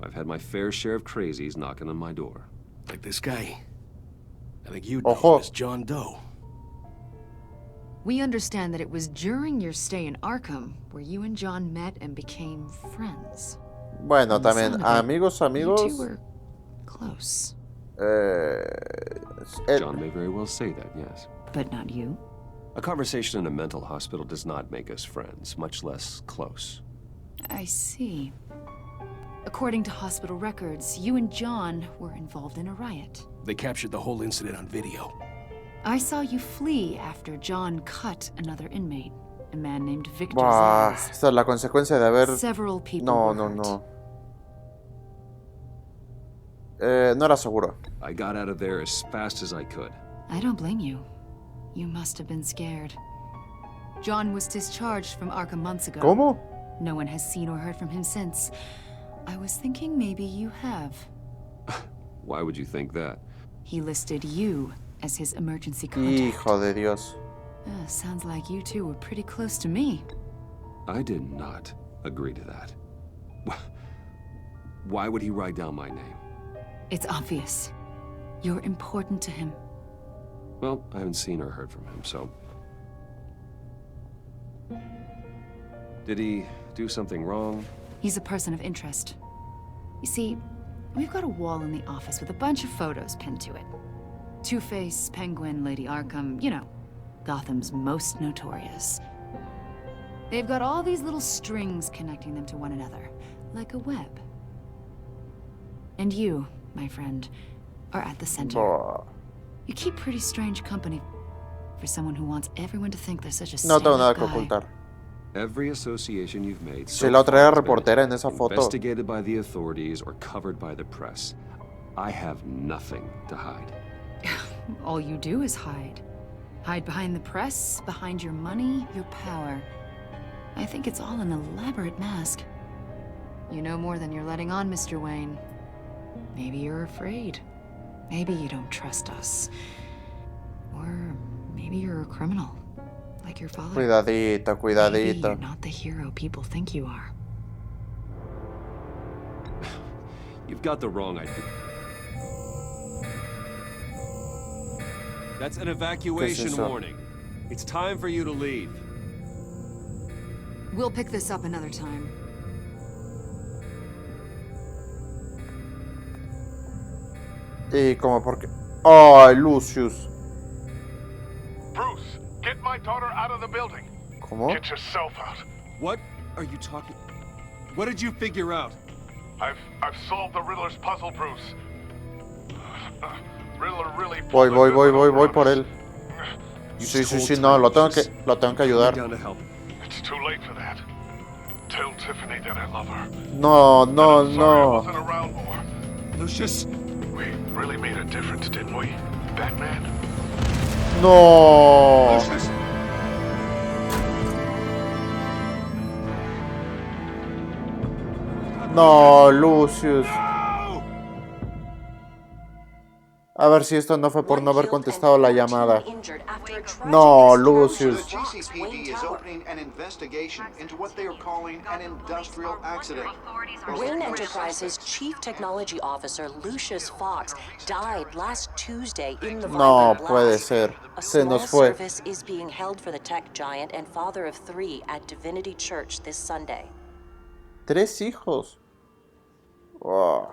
I've had my fair share of crazies knocking on my door. Like this guy. I think you know him as John Doe. We understand that it was during your stay in Arkham where you and John met and became friends. Bueno, también amigos. You two were close. John may very well say that, yes. But not you. A conversation in a mental hospital does not make us friends, much less close. I see. According to hospital records, you and John were involved in a riot. They captured the whole incident on video. I saw you flee after John cut another inmate, a man named Victor Bah, Zayas. esta es la consecuencia de haber... Several people No, were no, hurt. no. No era seguro. I got out of there as fast as I could. I don't blame you. You must have been scared. John was discharged from Arkham months ago. ¿Cómo? No one has seen or heard from him since. I was thinking maybe you have. Why would you think that? He listed you as his emergency contact. Hijo de Dios. Sounds like you two were pretty close to me. I did not agree to that. Why would he write down my name? It's obvious. You're important to him. Well, I haven't seen or heard from him, so... Did he do something wrong? He's a person of interest. You see, we've got a wall in the office with a bunch of photos pinned to it. Two-Face, Penguin, Lady Arkham, you know, Gotham's most notorious. They've got all these little strings connecting them to one another, like a web. And you, my friend, are at the center. Bah. You keep pretty strange company for someone who wants everyone to think they're such a No tengo stand-up nada que guy. ocultar. Every association you've made Si la otra era reportera en esa foto. investigated by the authorities or covered by the press. I have nothing to hide. All you do is hide. Hide behind the press, behind your money, your power. I think it's all an elaborate mask. You know more than you're letting on, Mr. Wayne. Maybe you're afraid. Maybe you don't trust us. Or maybe you're a criminal, like your father. Cuidadito, Maybe cuidadito. you're not the hero people think you are. You've got the wrong idea. That's an evacuation eso? warning. It's time for you to leave. We'll pick this up another time. Y como porque... ¡Ay, Lucius! Bruce, get my daughter out of the building. ¿Cómo? Get yourself out. What are you talking... What did you figure out? I've solved the Riddler's puzzle, Bruce. Riddler really Voy por él. Sí, no, lo tengo que ayudar. It's too late for that. Tell Tiffany that I love her. No. I wasn't around more. Lucius. We really made a difference, didn't we, Batman? No. Lucius. No, Lucius. A ver si esto no fue por no haber contestado la llamada. No, Lucius. The GCPD is opening an investigation into what they are calling an industrial accident. Whitin Enterprises Chief Technology Officer Lucius Fox died last Tuesday in the No violent puede blast. ser. A Se small nos fue. service is being held for the tech giant and father of 3 at Divinity Church this Sunday. 3 hijos. Oh.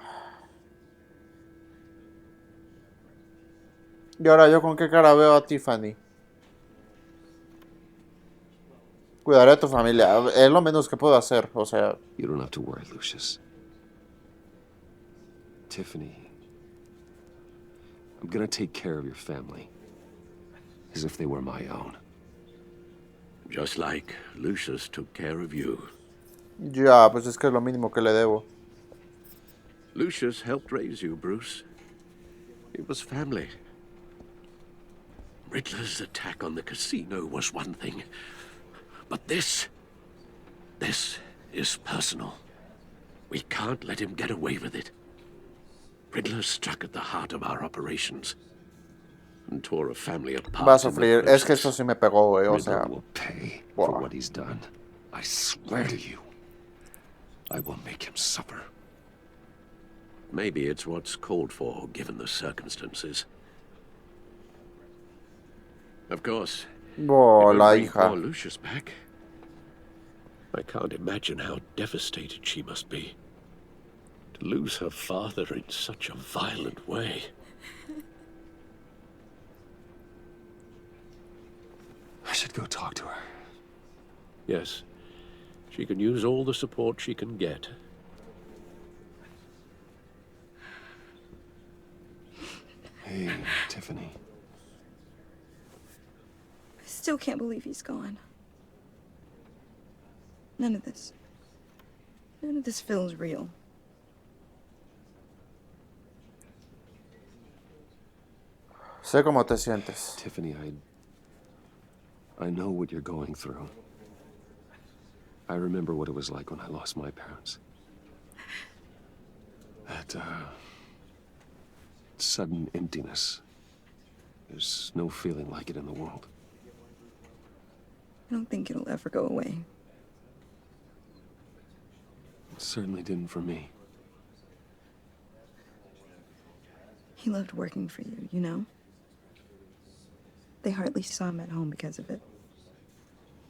Y ahora yo con qué cara veo a Tiffany. Cuidaré a tu familia. Es lo menos que puedo hacer. O sea. You don't have to worry, Lucius. Tiffany. I'm gonna take care of your family. As if they were my own. Just like Lucius took care of you. Ya, pues es que es lo mínimo que le debo. Lucius helped raise you, Bruce. It was family. Riddler's attack on the casino was one thing. But this is personal. We can't let him get away with it. Riddler struck at the heart of our operations and tore a family apart. Va a sufrir. Es que esto sí me pegó, güey. O Riddler sea. will pay for what he's done. I swear to you, I will make him suffer. Maybe it's what's called for, given the circumstances. Of course. Oh, it la won't bring hija. poor Lucius back. I can't imagine how devastated she must be. To lose her father in such a violent way. I should go talk to her. Yes. She can use all the support she can get. Hey, Tiffany. I still can't believe he's gone. None of this feels real. Sé cómo te sientes. Tiffany, I know what you're going through. I remember what it was like when I lost my parents. That, sudden emptiness. There's no feeling like it in the world. I don't think it'll ever go away. It certainly didn't for me. He loved working for you, you know? They hardly saw him at home because of it.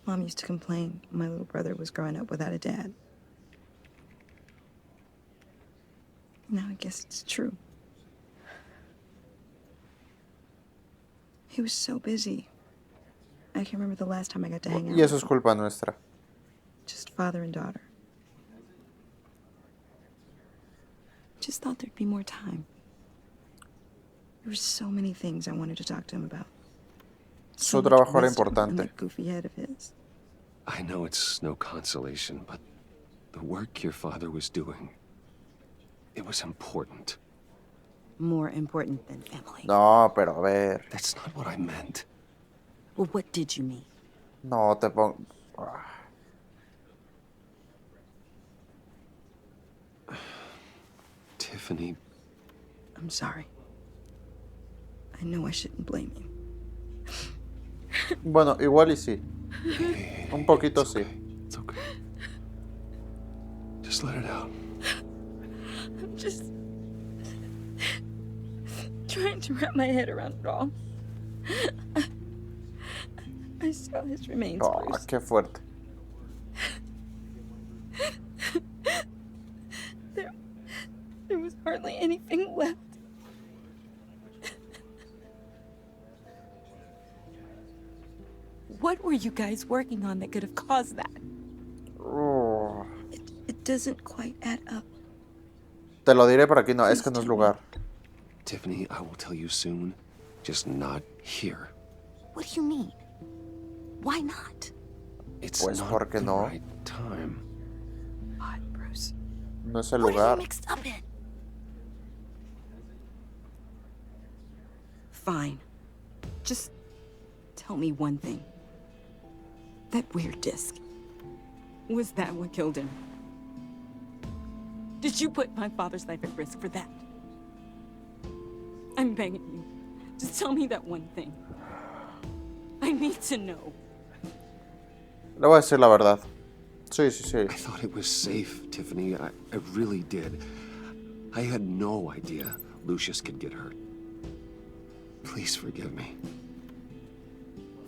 Mom used to complain my little brother was growing up without a dad. Now I guess it's true. He was so busy. I can remember the last time I got to hang out Y eso with es him. culpa nuestra. Just father and daughter. Just thought there'd be more time. There were so many things I wanted to talk to him about. Su much trabajo era wisdom in importante. that goofy head of his. I know it's no consolation, but the work your father was doing, it was important. More important than family. No, pero a ver. That's not what I meant. Well, what did you mean? No te pongo. Tiffany. I'm sorry. I know I shouldn't blame you. Bueno, igual y sí. Un poquito sí. It's okay. Just let it out. I'm just trying to wrap my head around it all. I saw his remains, Oh, Bruce. qué fuerte. There was hardly anything left. What were you guys working on that could have caused that? Oh. It doesn't quite add up. Te lo diré, pero aquí no. Es que no es lugar. Tiffany, I will tell you soon. Just not here. What do you mean? Why not? It's Pues not porque the no. right time. What, Bruce? No es el What are lugar. you mixed up in? Fine. Just tell me one thing. That weird disc. Was that what killed him? Did you put my father's life at risk for that? I'm begging you. Just tell me that one thing. I need to know. Le voy a decir la verdad. Sí, sí, sí. I thought it was safe, Tiffany. I really did. I had no idea Lucius could get hurt. Please forgive me.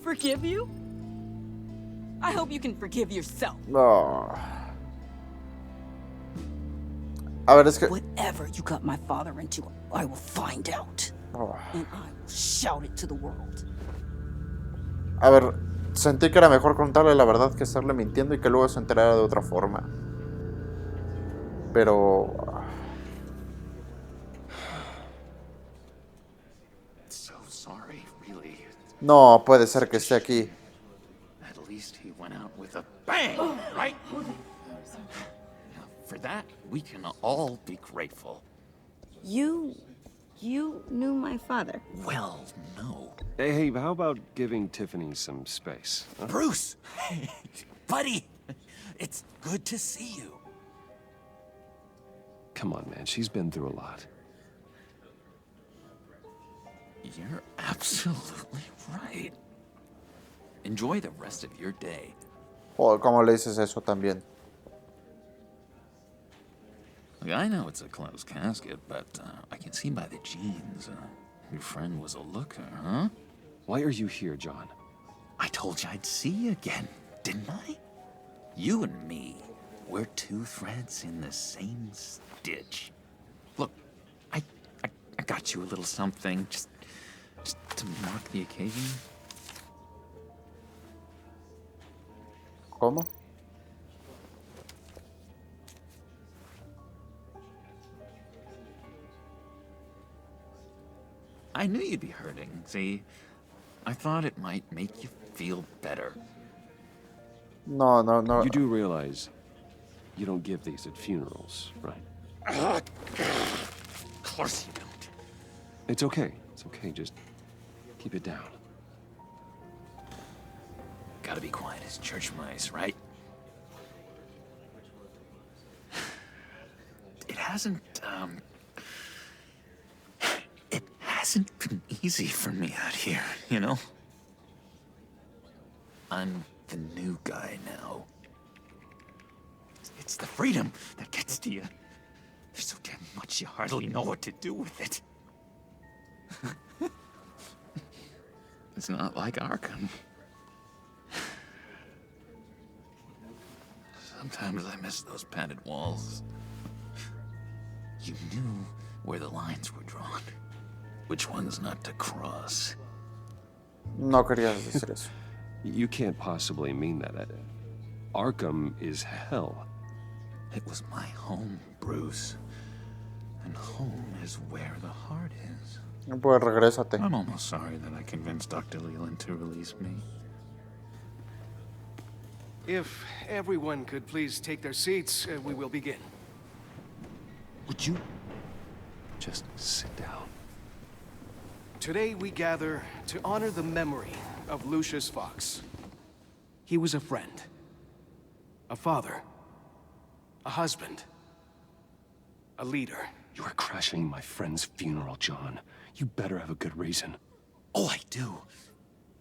Forgive you? I hope you can forgive yourself. No. A ver, es que. Whatever you got my father into, I will find out. Oh. And I will shout it to the world. A ver, sentí que era mejor contarle la verdad que estarle mintiendo y que luego se enterara de otra forma. Pero. So sorry, really. No puede ser que esté aquí. At least he went out with a bang, right? For that, we can all be grateful. You knew my father. Well, no. Hey, how about giving Tiffany some space? Huh? Bruce! Buddy! It's good to see you. Come on, man. She's been through a lot. You're absolutely right. Enjoy the rest of your day. O ¿cómo le dices eso también? Look, I know it's a closed casket, but I can see by the jeans. Your friend was a looker, huh? Why are you here, John? I told you I'd see you again, didn't I? You and me, we're two threads in the same stitch. Look, I got you a little something, just to mark the occasion. ¿Cómo? I knew you'd be hurting, see? I thought it might make you feel better. No. You do realize you don't give these at funerals, right? Of course you don't. It's okay. It's okay. Just keep it down. Gotta be quiet as church mice, right? It hasn't been easy for me out here, you know? I'm the new guy now. It's the freedom that gets to you. There's so damn much you hardly know what to do with it. It's not like Arkham. Sometimes I miss those padded walls. You knew where the lines were drawn. Which ones not to cross. No querías decir eso. You can't possibly mean that. Arkham is hell. It was my home, Bruce. And home is where the heart is. Pues regrésate. I'm almost sorry that I convinced Dr. Leland to release me. If everyone could please take their seats, we will begin. Would you just sit down? Today we gather to honor the memory of Lucius Fox. He was a friend, a father, a husband, a leader. You are crashing my friend's funeral, John. You better have a good reason. Oh, I do.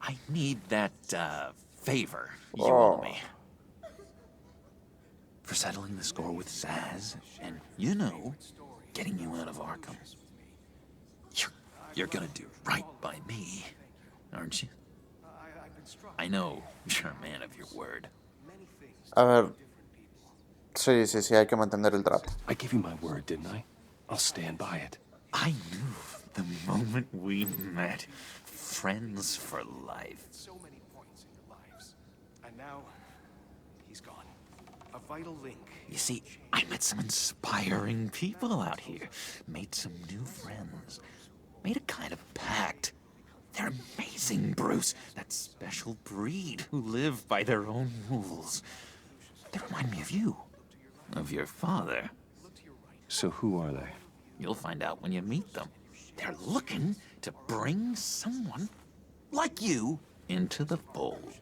I need that, favor you owe me. For settling the score with Zaz, and, you know, getting you out of Arkham. You're gonna do right by me, aren't you? I know you're a man of your word. A ver. Sí, hay que mantener el trato. I gave you my word, didn't I? I'll stand by it. I knew the moment we met. Friends for life. So many points in your lives. And now, he's gone. A vital link. You see, I met some inspiring people out here. Made some new friends. Made a kind of pact. They're amazing, Bruce. That special breed who live by their own rules. They remind me of you. Of your father. So who are they? You'll find out when you meet them. They're looking to bring someone like you into the fold.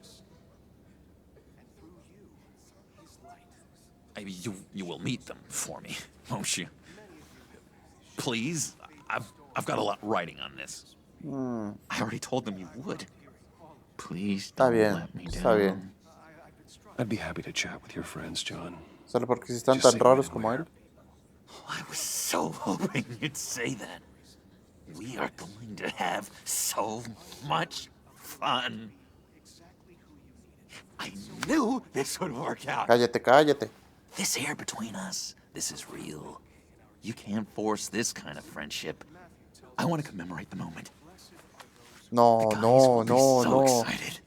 You will meet them for me, won't you? Please? I've got a lot writing on this. I already told them you would. Please don't let me down. Está bien. I'd be happy to chat with your friends, John. Solo porque si están tan raros como él. I was so hoping you'd say that. We are going to have so much fun. I knew this would work out. Cállate. This air between us, this is real. You can't force this kind of friendship. I want to commemorate the moment. No. Excited.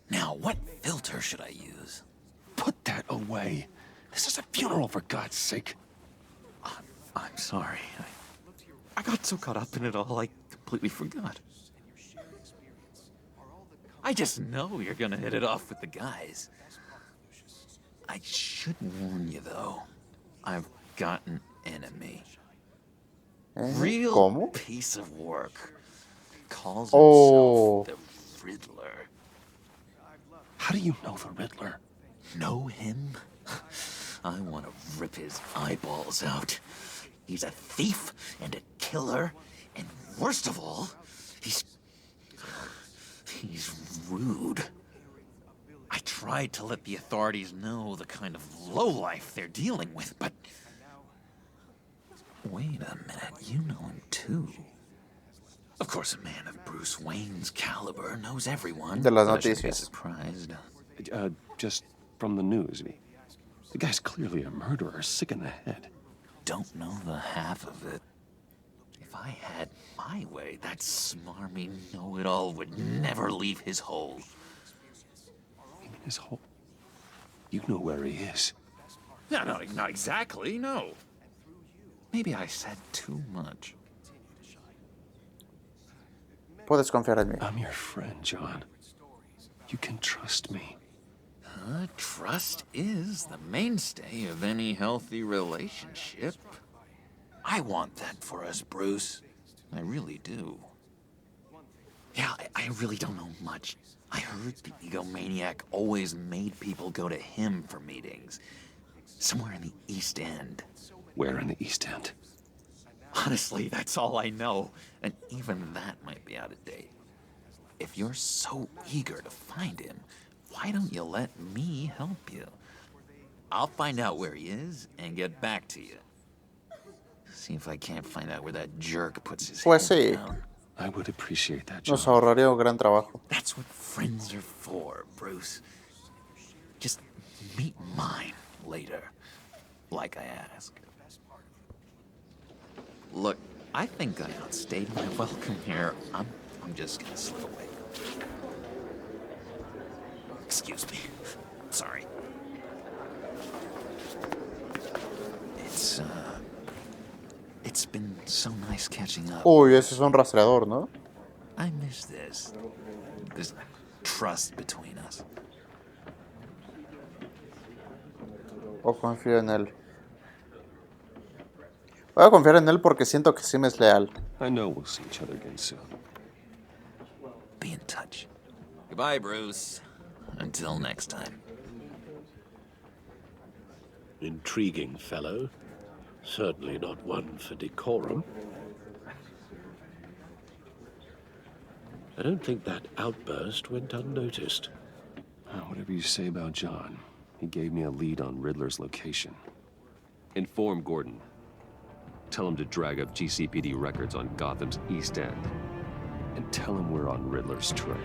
Now, what filter should I use? Put that away. This is a funeral, for God's sake. I'm sorry. I got so caught up in it all, I completely forgot. I just know you're gonna hit it off with the guys. I should warn you, though. I've got an enemy. Real ¿Cómo? piece of work. Calls himself the Riddler. How do you know the Riddler? Know him? I want to rip his eyeballs out. He's a thief and a killer, and worst of all, He's rude. I tried to let the authorities know the kind of lowlife they're dealing with, but... Wait a minute, you know him too. Of course, a man of Bruce Wayne's caliber knows everyone. De las but I shouldn't be noticias. surprised. Just from the news. The guy's clearly a murderer, sick in the head. Don't know the half of it. If I had my way, that smarmy know-it-all would never leave his hole. His hole? You know where he is. No, not exactly, no. Maybe I said too much. Puedes confiar en mí. I'm your friend, John. You can trust me. Trust is the mainstay of any healthy relationship. I want that for us, Bruce. I really do. Yeah, I really don't know much. I heard the egomaniac always made people go to him for meetings. Somewhere in the East End. Where in the East End? Honestly, that's all I know. And even that might be out of date. If you're so eager to find him, why don't you let me help you? I'll find out where he is and get back to you. See if I can't find out where that jerk puts his Pues head sí. down. I would appreciate that, John. Nos ahorraría un gran trabajo. That's what friends are for, Bruce. Just meet mine later, like I asked. Look, I think I outstayed my welcome here. I'm just gonna slip away. Excuse me. Sorry. It's been so nice catching up. Uy, ese es un rastreador, ¿no? I miss this trust between us. O confío en él. Voy a confiar en él porque siento que sí me es leal. I know we'll see each other again soon. Be in touch. Goodbye, Bruce. Until next time. Intriguing fellow. Certainly not one for decorum. I don't think that outburst went unnoticed. Whatever you say about John, he gave me a lead on Riddler's location. Inform Gordon. Tell him to drag up GCPD records on Gotham's East End. And tell him we're on Riddler's trail.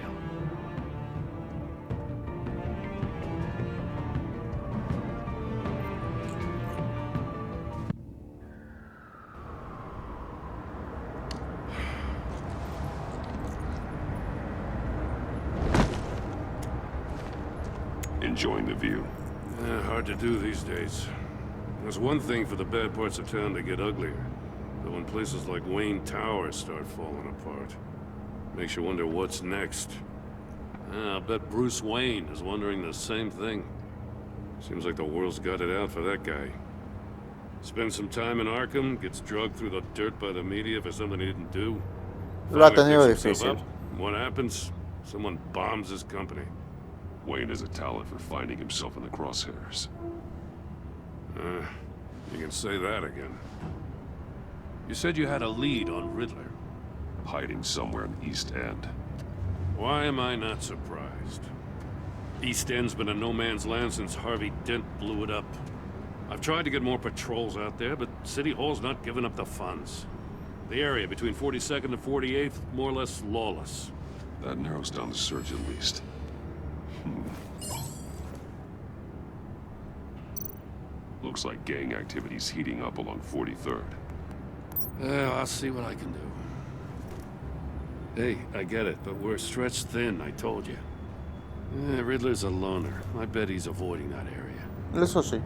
Enjoying the view. Hard to do these days. There's one thing for the bad parts of town to get uglier. But when places like Wayne Tower start falling apart, makes you wonder what's next. I'll bet Bruce Wayne is wondering the same thing. Seems like the world's got it out for that guy. Spends some time in Arkham, gets drugged through the dirt by the media for something he didn't do. Lo ha Finally tenido picks himself difícil. up. What happens? Someone bombs his company. Wayne has a talent for finding himself in the crosshairs. You can say that again. You said you had a lead on Riddler. Hiding somewhere in the East End. Why am I not surprised? East End's been a no-man's land since Harvey Dent blew it up. I've tried to get more patrols out there, but City Hall's not giving up the funds. The area between 42nd and 48th, more or less lawless. That narrows down the search at least. Looks like gang activity's heating up along 43rd. Well, I'll see what I can do. Hey, I get it, but we're stretched thin, I told you. Riddler's a loner. I bet he's avoiding that area. Eso sí.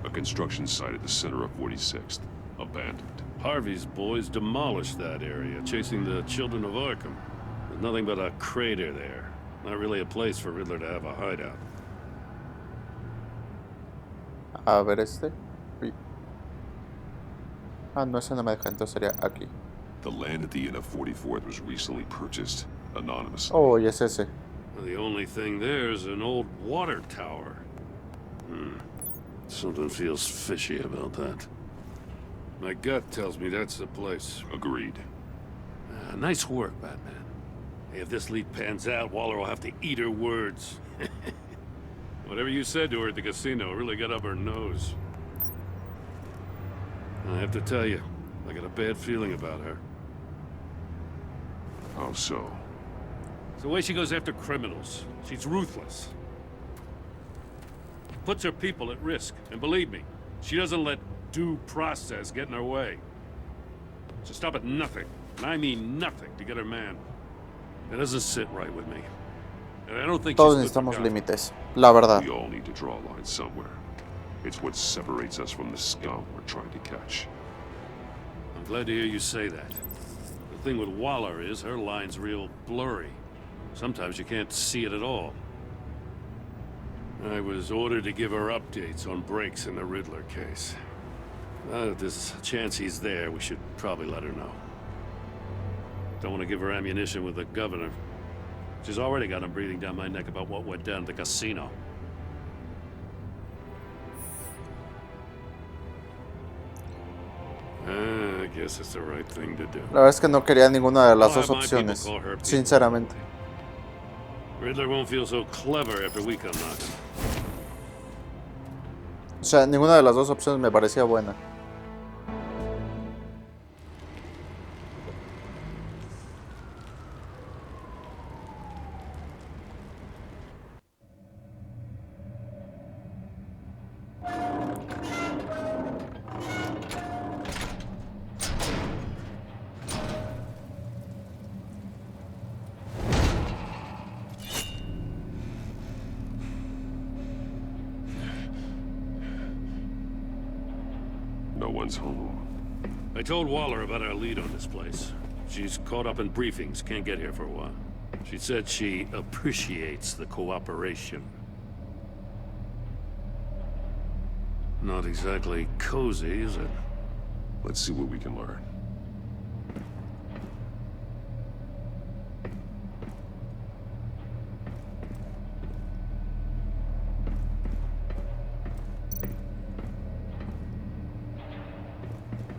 A construction site at the center of 46th. Abandoned. Harvey's boys demolished that area, chasing the children of Arkham. There's nothing but a crater there. Not really a place for Riddler to have a hideout. A ver este. Uy. Ah, no, ese no me deja, entonces sería aquí. The land at the end of 44th was recently purchased, anonymously. Oh, y es ese. The only thing there is an old water tower. Something feels fishy about that. My gut tells me that's the place. Agreed. Nice work, Batman. Hey, if this lead pans out, Waller will have to eat her words. Whatever you said to her at the casino really got up her nose. I have to tell you, I got a bad feeling about her. How so? It's the way she goes after criminals. She's ruthless. Puts her people at risk. And believe me, she doesn't let due process get in her way. So stop at nothing, and I mean nothing, to get her man. That doesn't sit right with me. And I don't think Todos she's good for necesitamos Gotham. límites, la verdad. We all need to draw a line somewhere. It's what separates us from the scum we're trying to catch. I'm glad to hear you say that. The thing with Waller is her line's real blurry. Sometimes you can't see it at all. I was ordered to give her updates on breaks in the Riddler case. If there's a chance he's there, we should probably let her know. Don't want to give her ammunition with the governor. She's already got him breathing down my neck about what went down at the casino. I guess it's the right thing to do. La verdad es que no quería ninguna de las dos opciones, sinceramente. Riddler won't feel so clever after we come knocking. O sea, ninguna de las dos opciones me parecía buena. No one's home. I told Waller about our lead on this place. She's caught up in briefings, can't get here for a while. She said she appreciates the cooperation. Not exactly cozy, is it? Let's see what we can learn.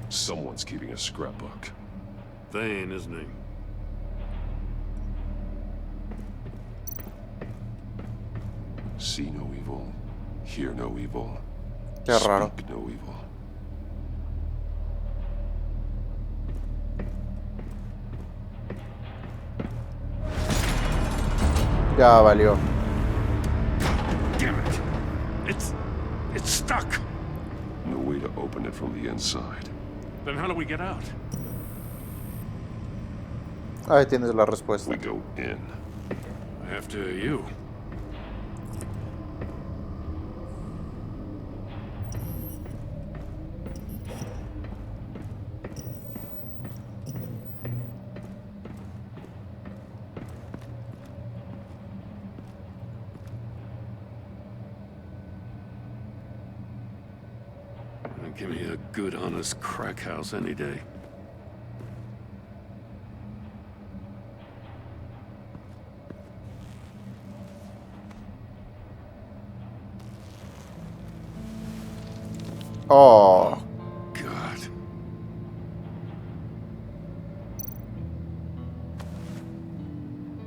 Someone's keeping a scrapbook. Thane, isn't he? See no evil, hear no evil, Qué raro. speak no evil. Ya valió. Damn it! It's stuck! No way to open it from the inside. Then how do we get out? Ahí tienes la respuesta. We go in. After you. Give me a good, honest crack house any day. Oh. God.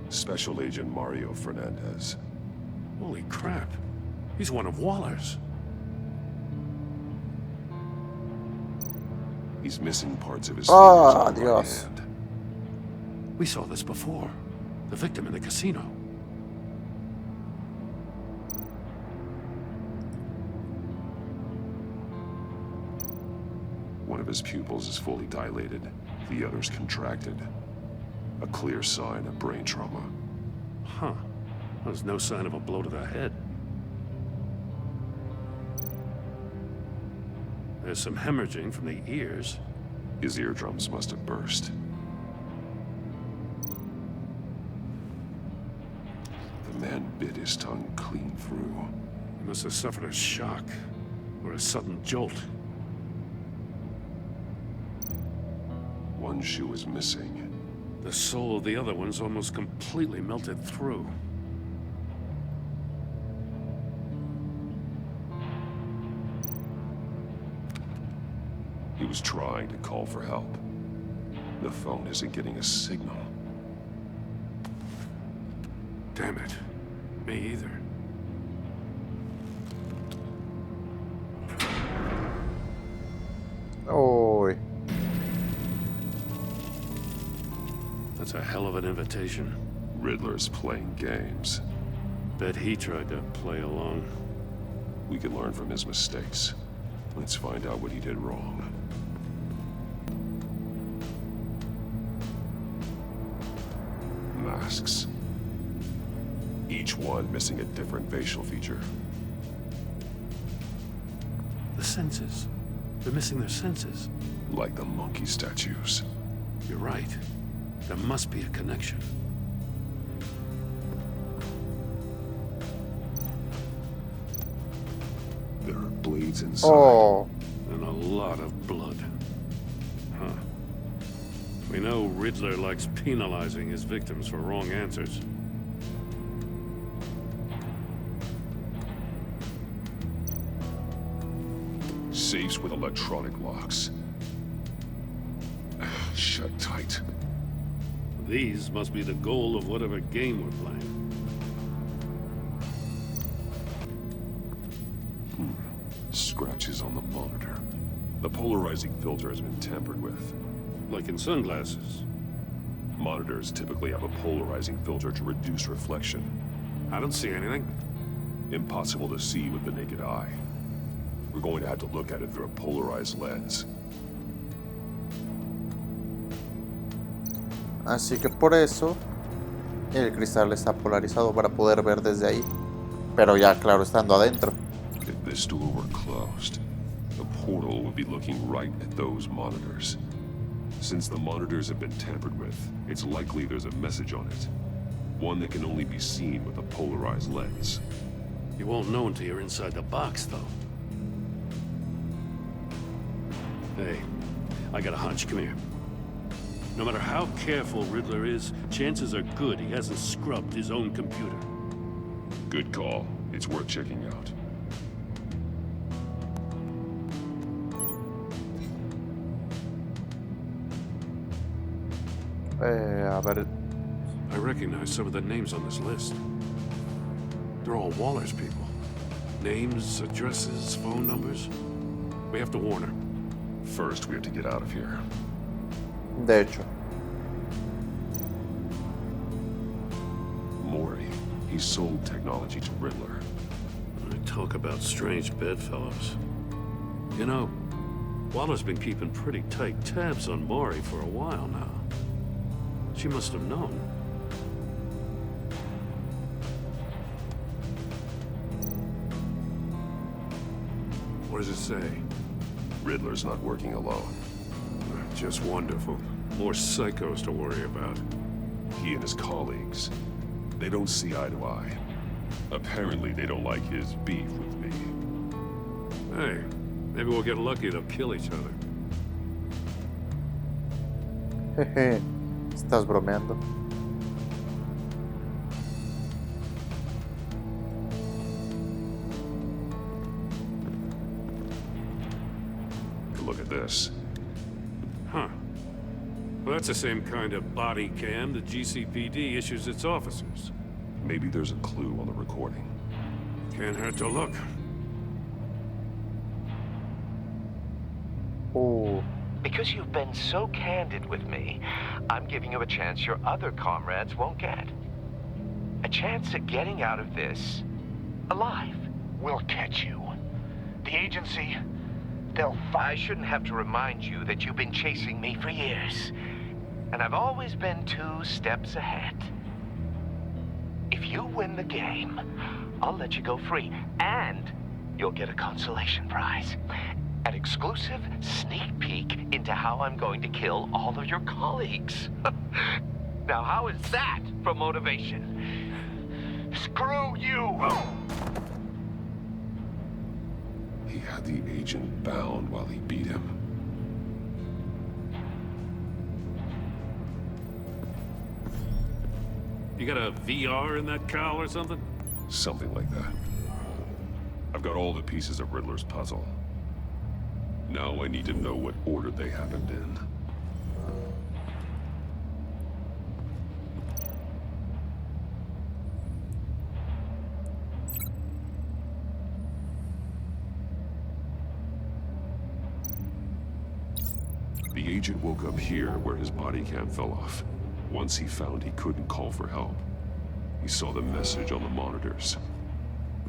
Special Agent Mario Fernandez. Holy crap. He's one of Waller's. He's missing parts of his Ah, fingers on the right Dios. hand. We saw this before. The victim in the casino. One of his pupils is fully dilated, the other's contracted. A clear sign of brain trauma. Huh. There's no sign of a blow to the head. There's some hemorrhaging from the ears. His eardrums must have burst. The man bit his tongue clean through. He must have suffered a shock or a sudden jolt. One shoe is missing. The sole of the other one's almost completely melted through. He was trying to call for help. The phone isn't getting a signal. Damn it. Me either. Oh. That's a hell of an invitation. Riddler's playing games. Bet he tried to play along. We can learn from his mistakes. Let's find out what he did wrong. Masks. Each one missing a different facial feature. The senses. They're missing their senses. Like the monkey statues. You're right. There must be a connection. There are bleeds inside. Oh. And a lot of blood. Huh. We know Riddler likes penalizing his victims for wrong answers. Safes with electronic locks. Shut tight. These must be the goal of whatever game we're playing. Scratches on the monitor. The polarizing filter has been tampered with. Like in sunglasses. Monitors typically have a polarizing filter to reduce reflection. I don't see anything. Impossible to see with the naked eye. We're going to have to look at it through a polarized lens. Así que por eso el cristal está polarizado para poder ver desde ahí. Pero ya claro, estando adentro. If this door were closed, the portal would be looking right at those monitors. Since the monitors have been tampered with, it's likely there's a message on it. One that can only be seen with a polarized lens. You won't know until you're inside the box, though. Hey, I got a hunch. Come here. No matter how careful Riddler is, chances are good he hasn't scrubbed his own computer. Good call. It's worth checking out. A ver. I recognize some of the names on this list. They're all Waller's people. Names, addresses, phone numbers. We have to warn her. First, we have to get out of here. De hecho. Mori. He sold technology to Riddler. Talk about strange bedfellows. You know, Waller's been keeping pretty tight tabs on Mori for a while now. She must have known. What does it say? Riddler's not working alone. Just wonderful. More psychos to worry about. He and his colleagues, they don't see eye to eye. Apparently, they don't like his beef with me. Hey, maybe we'll get lucky they'll kill each other. Jeje, estás bromeando. Look at this. Huh. Well, that's the same kind of body cam the GCPD issues its officers. Maybe there's a clue on the recording. Can't hurt to look. Oh. Because you've been so candid with me, I'm giving you a chance your other comrades won't get. A chance at getting out of this alive. We'll catch you. The agency, I shouldn't have to remind you that you've been chasing me for years. And I've always been 2 steps ahead. If you win the game, I'll let you go free. And you'll get a consolation prize. An exclusive sneak peek into how I'm going to kill all of your colleagues. Now, how is that for motivation? Screw you! He had the agent bound while he beat him. You got a VR in that cowl or something? Something like that. I've got all the pieces of Riddler's puzzle. Now I need to know what order they happened in. The agent woke up here where his body cam fell off. Once he found he couldn't call for help, he saw the message on the monitors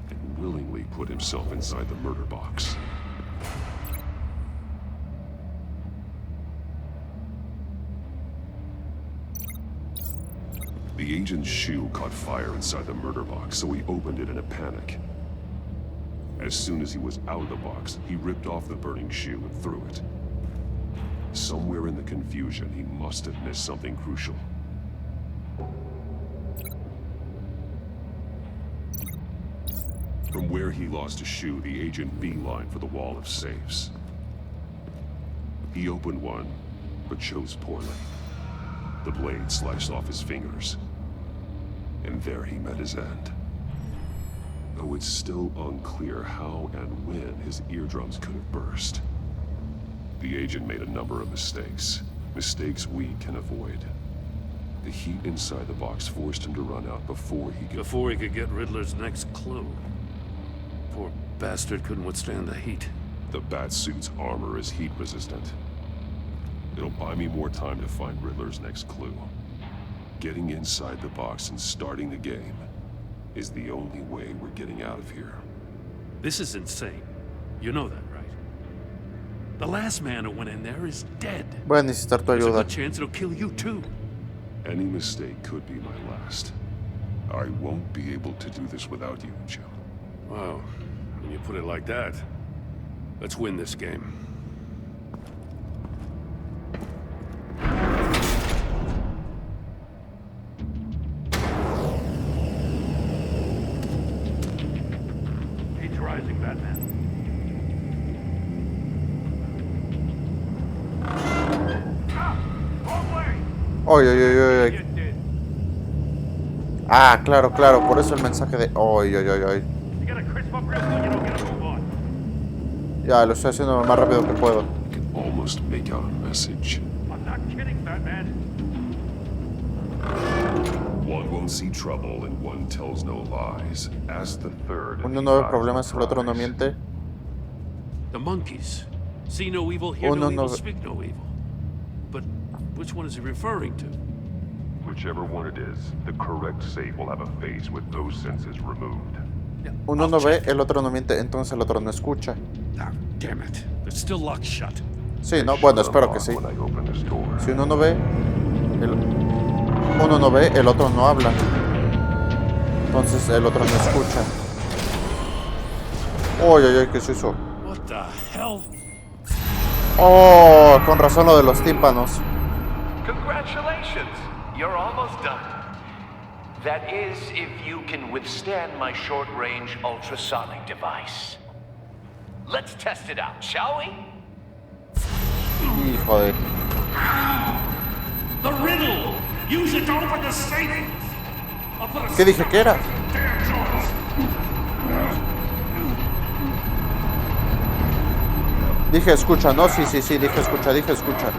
and willingly put himself inside the murder box. The agent's shoe caught fire inside the murder box, so he opened it in a panic. As soon as he was out of the box, he ripped off the burning shoe and threw it. Somewhere in the confusion, he must have missed something crucial. From where he lost a shoe, the agent beelined for the wall of safes. He opened one, but chose poorly. The blade sliced off his fingers. And there he met his end. Though it's still unclear how and when his eardrums could have burst. The agent made a number of mistakes. Mistakes we can avoid. The heat inside the box forced him to run out before he could get Riddler's next clue. Poor bastard couldn't withstand the heat. The Batsuit's armor is heat resistant. It'll buy me more time to find Riddler's next clue. Getting inside the box and starting the game is the only way we're getting out of here. This is insane. You know that, right? The last man who went in there is dead. Voy a necesitar tu There's a ayuda. good chance it'll kill you too. Any mistake could be my last. I won't be able to do this without you, Jim. Wow. When you put it like that, let's win this game. Heat's rising, Batman. Oy, oy, oy, oy, oy. Ah, claro, claro, por eso el mensaje de... Oy, oy, oy, oy. Ya, lo estoy haciendo lo más rápido que puedo. I can almost make out a message. I'm not kidding, Batman. One won't see trouble and one tells no lies. Ask the third. Uno no ve problemas, el otro no miente. The monkeys. See no evil, hear Uno no evil, no ve... speak no evil. But which one is he referring to? Whichever one it is, the correct safe will have a face with those senses removed. Uno no ve, el otro no miente, entonces el otro no escucha. Ah, damn it. They're still locked shut. Sí, ¿no? Bueno, espero que sí. Si uno no ve, uno no ve, el otro no habla. Entonces el otro no escucha. Oy, oy, oy, ¿qué es eso? What the hell? Oh, con razón lo de los tímpanos. Congratulations! You're almost done. That is, if you can withstand my short-range ultrasonic device. Let's test it out, shall we? Hijo de... The riddle! Use it to open the safe! ¿Qué dije que era? Dije escucha, ¿no? Sí, sí, sí, dije escucha, dije escucha.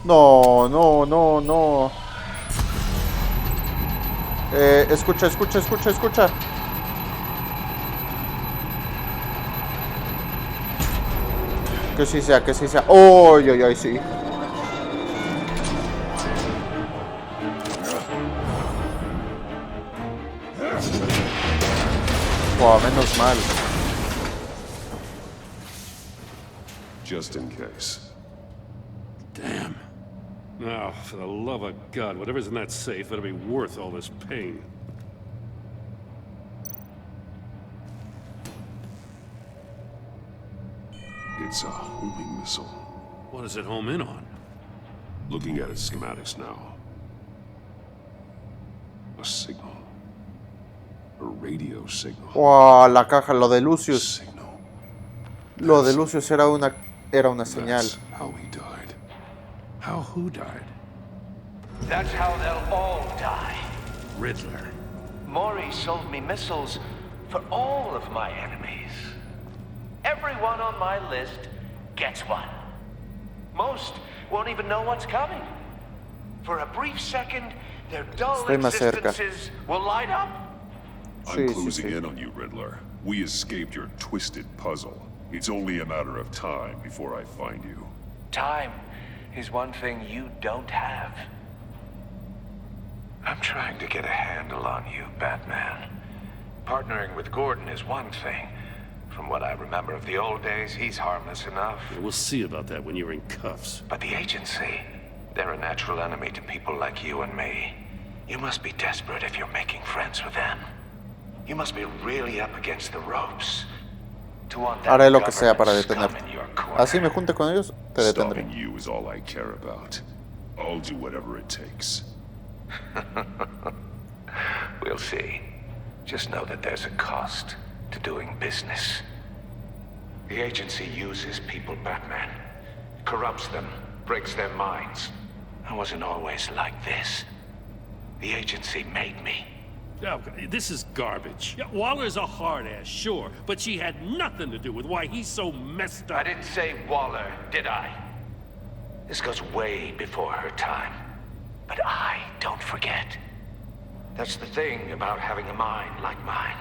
No, no, no, no. Escucha, escucha, escucha, escucha. Que sí sea, que sí sea. ¡Oh, ay, ay, sí! Oh, menos mal. Just in case. Damn. Now, for the love of God, whatever's in that safe better be worth all this pain. It's a homing missile. What does it home in on? Looking at its schematics now. A signal. A radio signal. Oh, la caja, lo de Lucius. Lo de Lucius era una señal. How he died. How who died? That's how they'll all die. Riddler. Maury sold me missiles for all of my enemies. Everyone on my list gets one. Most won't even know what's coming. For a brief second, their dull Estoy más cerca. existences will light up. I'm closing in on you, Riddler. We escaped your twisted puzzle. It's only a matter of time before I find you. Time is one thing you don't have. I'm trying to get a handle on you, Batman. Partnering with Gordon is one thing. From what I remember of the old days, he's harmless enough. Yeah, we'll see about that when you're in cuffs. But the agency, they're a natural enemy to people like you and me. You must be desperate if you're making friends with them. You must be really up against the ropes. Haré lo que sea para detenerte. Así me junte con ellos, te detendré. Stopping you is all I care about. I'll do whatever it takes. We'll see. Just know that there's a cost to doing business. The agency uses people, Batman. Corrupts them, breaks their minds. I wasn't always like this. The agency made me. Oh, this is garbage. Yeah, Waller's a hard-ass, sure, but she had nothing to do with why he's so messed up. I didn't say Waller, did I? This goes way before her time. But I don't forget. That's the thing about having a mind like mine.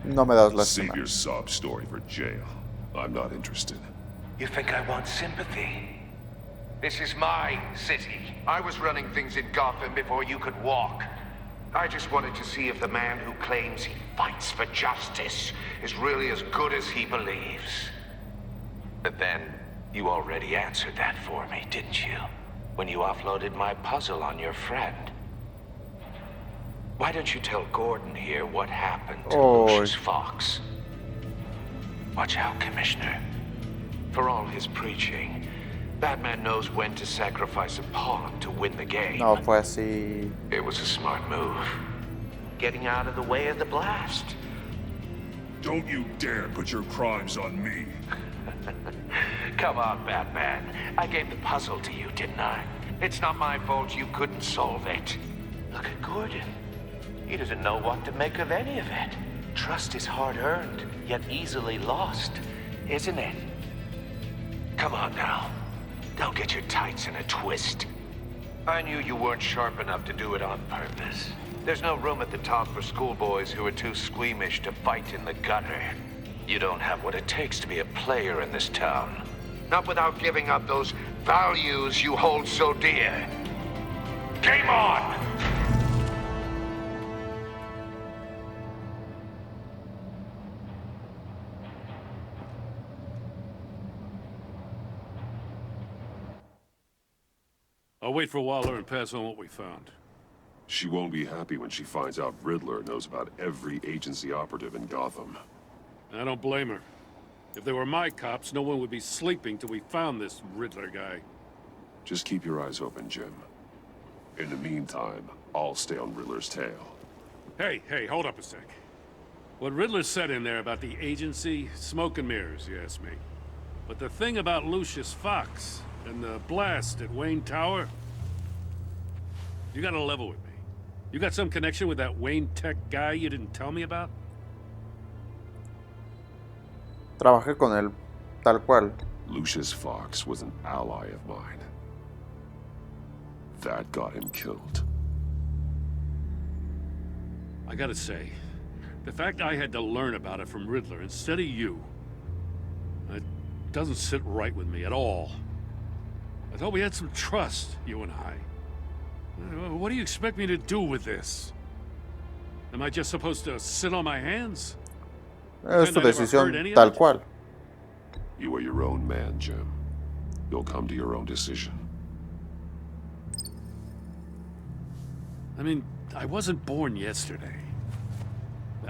No me das lástima. Save your sob story for jail. I'm not interested. You think I want sympathy? This is my city. I was running things in Gotham before you could walk. I just wanted to see if the man who claims he fights for justice is really as good as he believes. But then, you already answered that for me, didn't you? When you offloaded my puzzle on your friend. Why don't you tell Gordon here what happened to Lucius Fox? Watch out, Commissioner. For all his preaching, Batman knows when to sacrifice a pawn to win the game. No fue así. It was a smart move. Getting out of the way of the blast. Don't you dare put your crimes on me. Come on, Batman. I gave the puzzle to you, didn't I? It's not my fault you couldn't solve it. Look at Gordon. He doesn't know what to make of any of it. Trust is hard-earned, yet easily lost, isn't it? Come on now. Don't get your tights in a twist. I knew you weren't sharp enough to do it on purpose. There's no room at the top for schoolboys who are too squeamish to fight in the gutter. You don't have what it takes to be a player in this town. Not without giving up those values you hold so dear. Game on! I'll wait for Waller and pass on what we found. She won't be happy when she finds out Riddler knows about every agency operative in Gotham. I don't blame her. If they were my cops, no one would be sleeping till we found this Riddler guy. Just keep your eyes open, Jim. In the meantime, I'll stay on Riddler's tail. Hey, hold up a sec. What Riddler said in there about the agency, smoke and mirrors, you ask me. But the thing about Lucius Fox and the blast at Wayne Tower, you gotta level with me. You got some connection with that Wayne Tech guy you didn't tell me about? Trabajé con él, tal cual. Lucius Fox was an ally of mine. That got him killed. I gotta say, the fact I had to learn about it from Riddler instead of you, it doesn't sit right with me at all. I thought we had some trust, you and I. What do you expect me to do with this? Am I just supposed to sit on my hands? Es tu decisión tal cual. You are your own man, Jim. You'll come to your own decision. I mean, I wasn't born yesterday.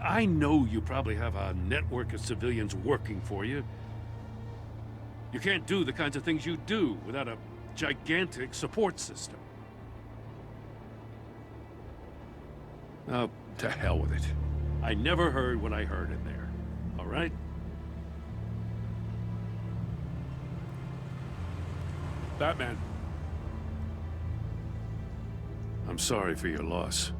I know you probably have a network of civilians working for you. You can't do the kinds of things you do without a gigantic support system. Oh, to hell with it. I never heard what I heard in there. All right? Batman. I'm sorry for your loss.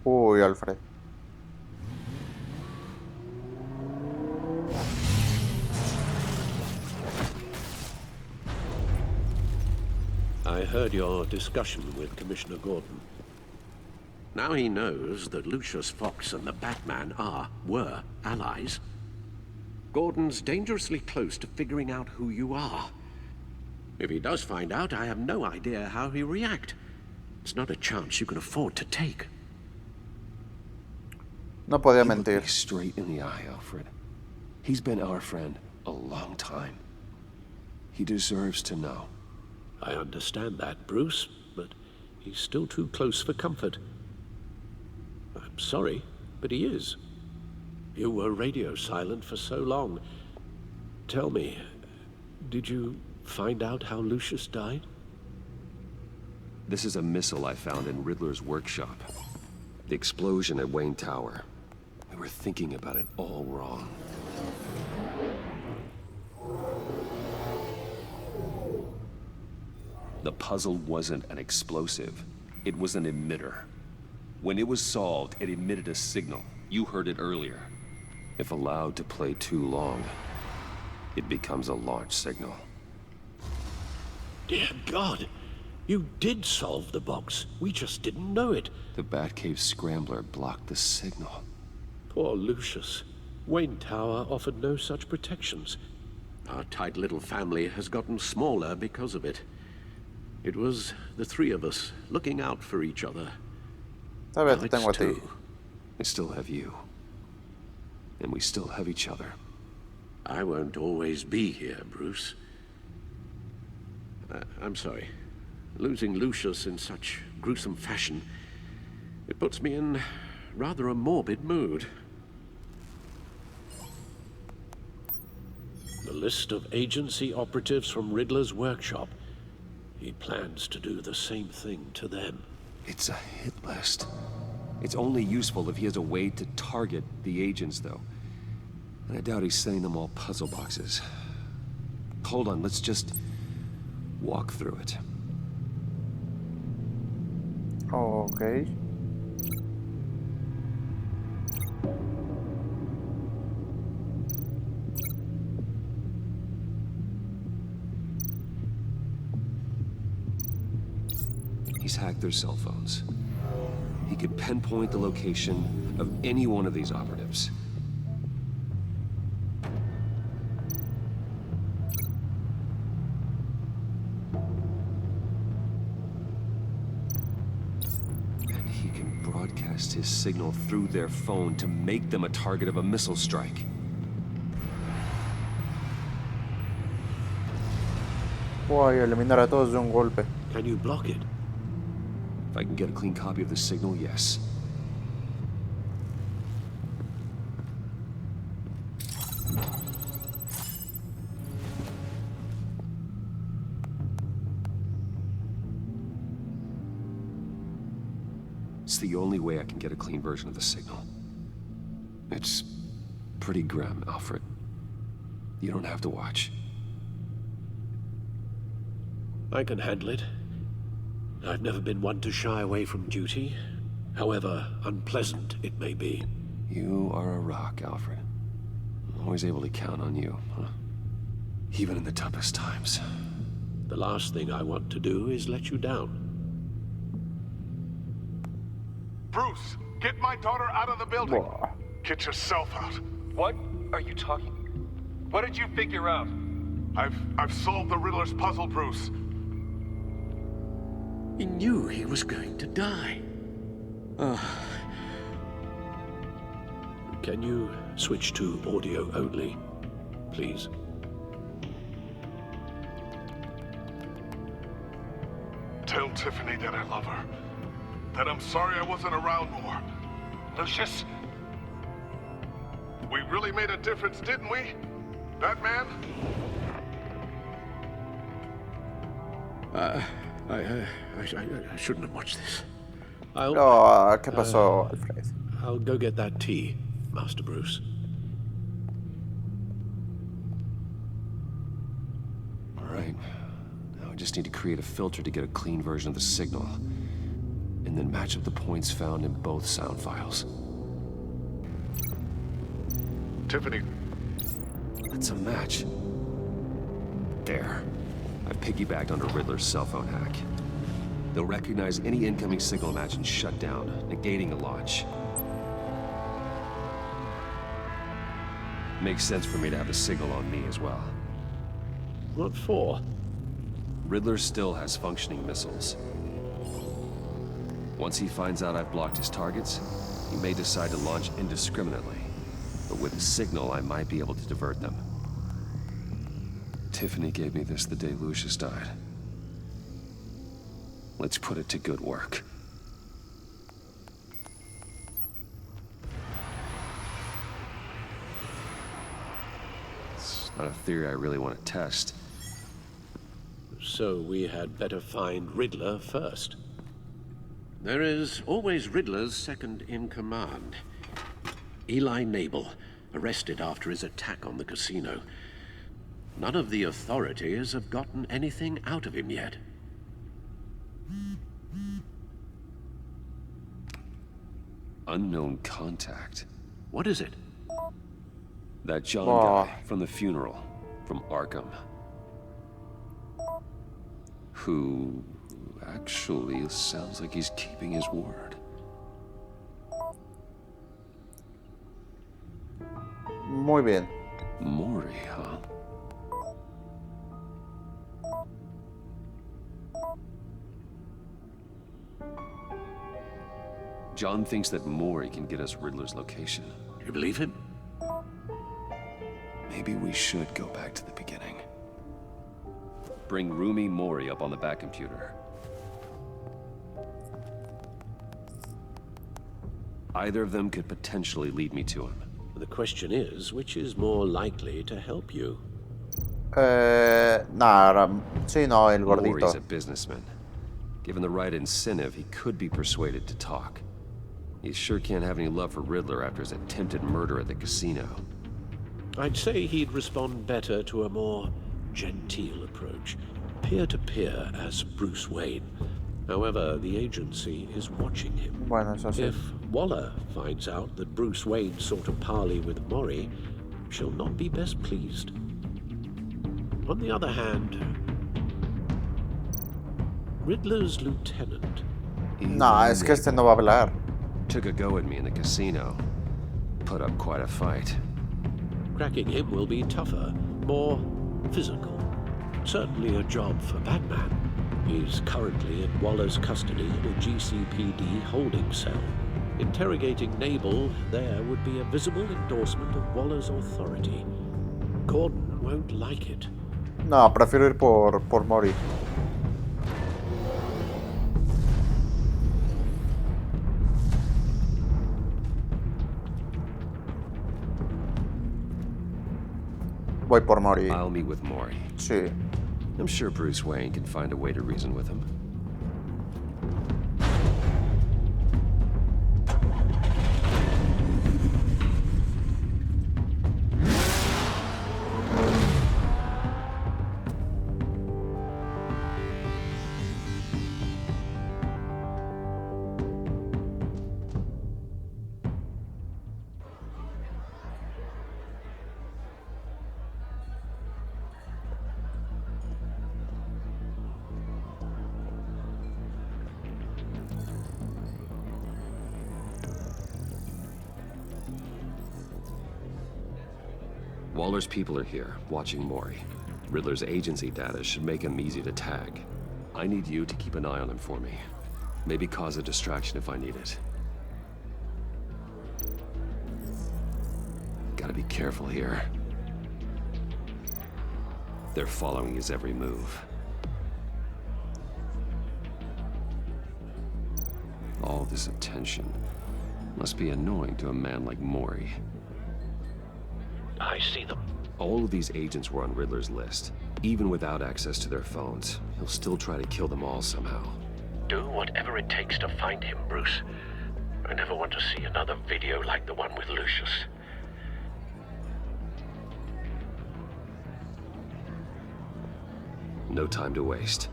Uy, Alfred. I heard your discussion with Commissioner Gordon. Now he knows that Lucius Fox and the Batman were allies. Gordon's dangerously close to figuring out who you are. If he does find out, I have no idea how he'll react. It's not a chance you can afford to take. No podía You look mentir. me straight in the eye, Alfred. He's been our friend a long time. He deserves to know. I understand that, Bruce, but he's still too close for comfort. I'm sorry, but he is. You were radio silent for so long. Tell me, did you find out how Lucius died? This is a missile I found in Riddler's workshop. The explosion at Wayne Tower. We were thinking about it all wrong. The puzzle wasn't an explosive. It was an emitter. When it was solved, it emitted a signal. You heard it earlier. If allowed to play too long, it becomes a launch signal. Dear God, you did solve the box. We just didn't know it. The Batcave scrambler blocked the signal. Poor Lucius. Wayne Tower offered no such protections. Our tight little family has gotten smaller because of it. It was the three of us looking out for each other. Todavía te tengo a ti. I still have you. And we still have each other. I won't always be here, Bruce. I'm sorry. Losing Lucius in such gruesome fashion, it puts me in rather a morbid mood. The list of agency operatives from Riddler's workshop. He plans to do the same thing to them. It's a hit list. It's only useful if he has a way to target the agents, though. And I doubt he's sending them all puzzle boxes. Hold on, let's just walk through it. Okay. He's hacked their cell phones. He could pinpoint the location of any one of these operatives. And he can broadcast his signal through their phone to make them a target of a missile strike. Voy a eliminar a todos de un golpe. Can you block it? If I can get a clean copy of the signal, yes. It's the only way I can get a clean version of the signal. It's pretty grim, Alfred. You don't have to watch. I can handle it. I've never been one to shy away from duty, however unpleasant it may be. You are a rock, Alfred. I'm always able to count on you, huh? Even in the toughest times. The last thing I want to do is let you down. Bruce, get my daughter out of the building. Get yourself out. What are you talking? What did you figure out? I've solved the Riddler's puzzle, Bruce. He knew he was going to die. Can you switch to audio only, please? Tell Tiffany that I love her. That I'm sorry I wasn't around more. Lucius? We really made a difference, didn't we? Batman? I shouldn't have watched this. ¿Qué pasó, Alfred? I'll go get that tea, Master Bruce. All right. Now I just need to create a filter to get a clean version of the signal, and then match up the points found in both sound files. Tiffany. That's a match. There. I've piggybacked onto Riddler's cell phone hack. They'll recognize any incoming signal match and shut down, negating the launch. Makes sense for me to have the signal on me as well. What for? Riddler still has functioning missiles. Once he finds out I've blocked his targets, he may decide to launch indiscriminately. But with the signal, I might be able to divert them. Tiffany gave me this the day Lucius died. Let's put it to good work. It's not a theory I really want to test. So we had better find Riddler first. There is always Riddler's second in command. Eli Nabel, arrested after his attack on the casino. None of the authorities have gotten anything out of him yet. Unknown contact. What is it? That John guy from the funeral, from Arkham. Who actually sounds like he's keeping his word. Muy bien. Mori, huh? John thinks that Mori can get us Riddler's location. You believe him? Maybe we should go back to the beginning. Bring Rumi Mori up on the back computer. Either of them could potentially lead me to him. The question is, which is more likely to help you? Sí, no, el gordito. Mori's a businessman. Given the right incentive, he could be persuaded to talk. He sure can't have any love for Riddler after his attempted murder at the casino. I'd say he'd respond better to a more genteel approach, peer-to-peer as Bruce Wayne. However, the agency is watching him. Bueno, eso sí. If Waller finds out that Bruce Wayne sought a parley with Mori, she'll not be best pleased. On the other hand, Riddler's lieutenant... No, es que este no va a hablar. Took a go at me in the casino. Put up quite a fight. Cracking him will be tougher, more physical. Certainly a job for Batman. He's currently in Waller's custody in a GCPD holding cell. Interrogating Nabel there would be a visible endorsement of Waller's authority. Gordon won't like it. No, prefiero ir por Mori. Voy por Mori. I'll meet with Mori. Sí. I'm sure Bruce Wayne can find a way to reason with him. Waller's people are here, watching Mori. Riddler's agency data should make him easy to tag. I need you to keep an eye on him for me. Maybe cause a distraction if I need it. Gotta be careful here. They're following his every move. All this attention must be annoying to a man like Mori. I see them. All of these agents were on Riddler's list. Even without access to their phones, he'll still try to kill them all somehow. Do whatever it takes to find him, Bruce. I never want to see another video like the one with Lucius. No time to waste.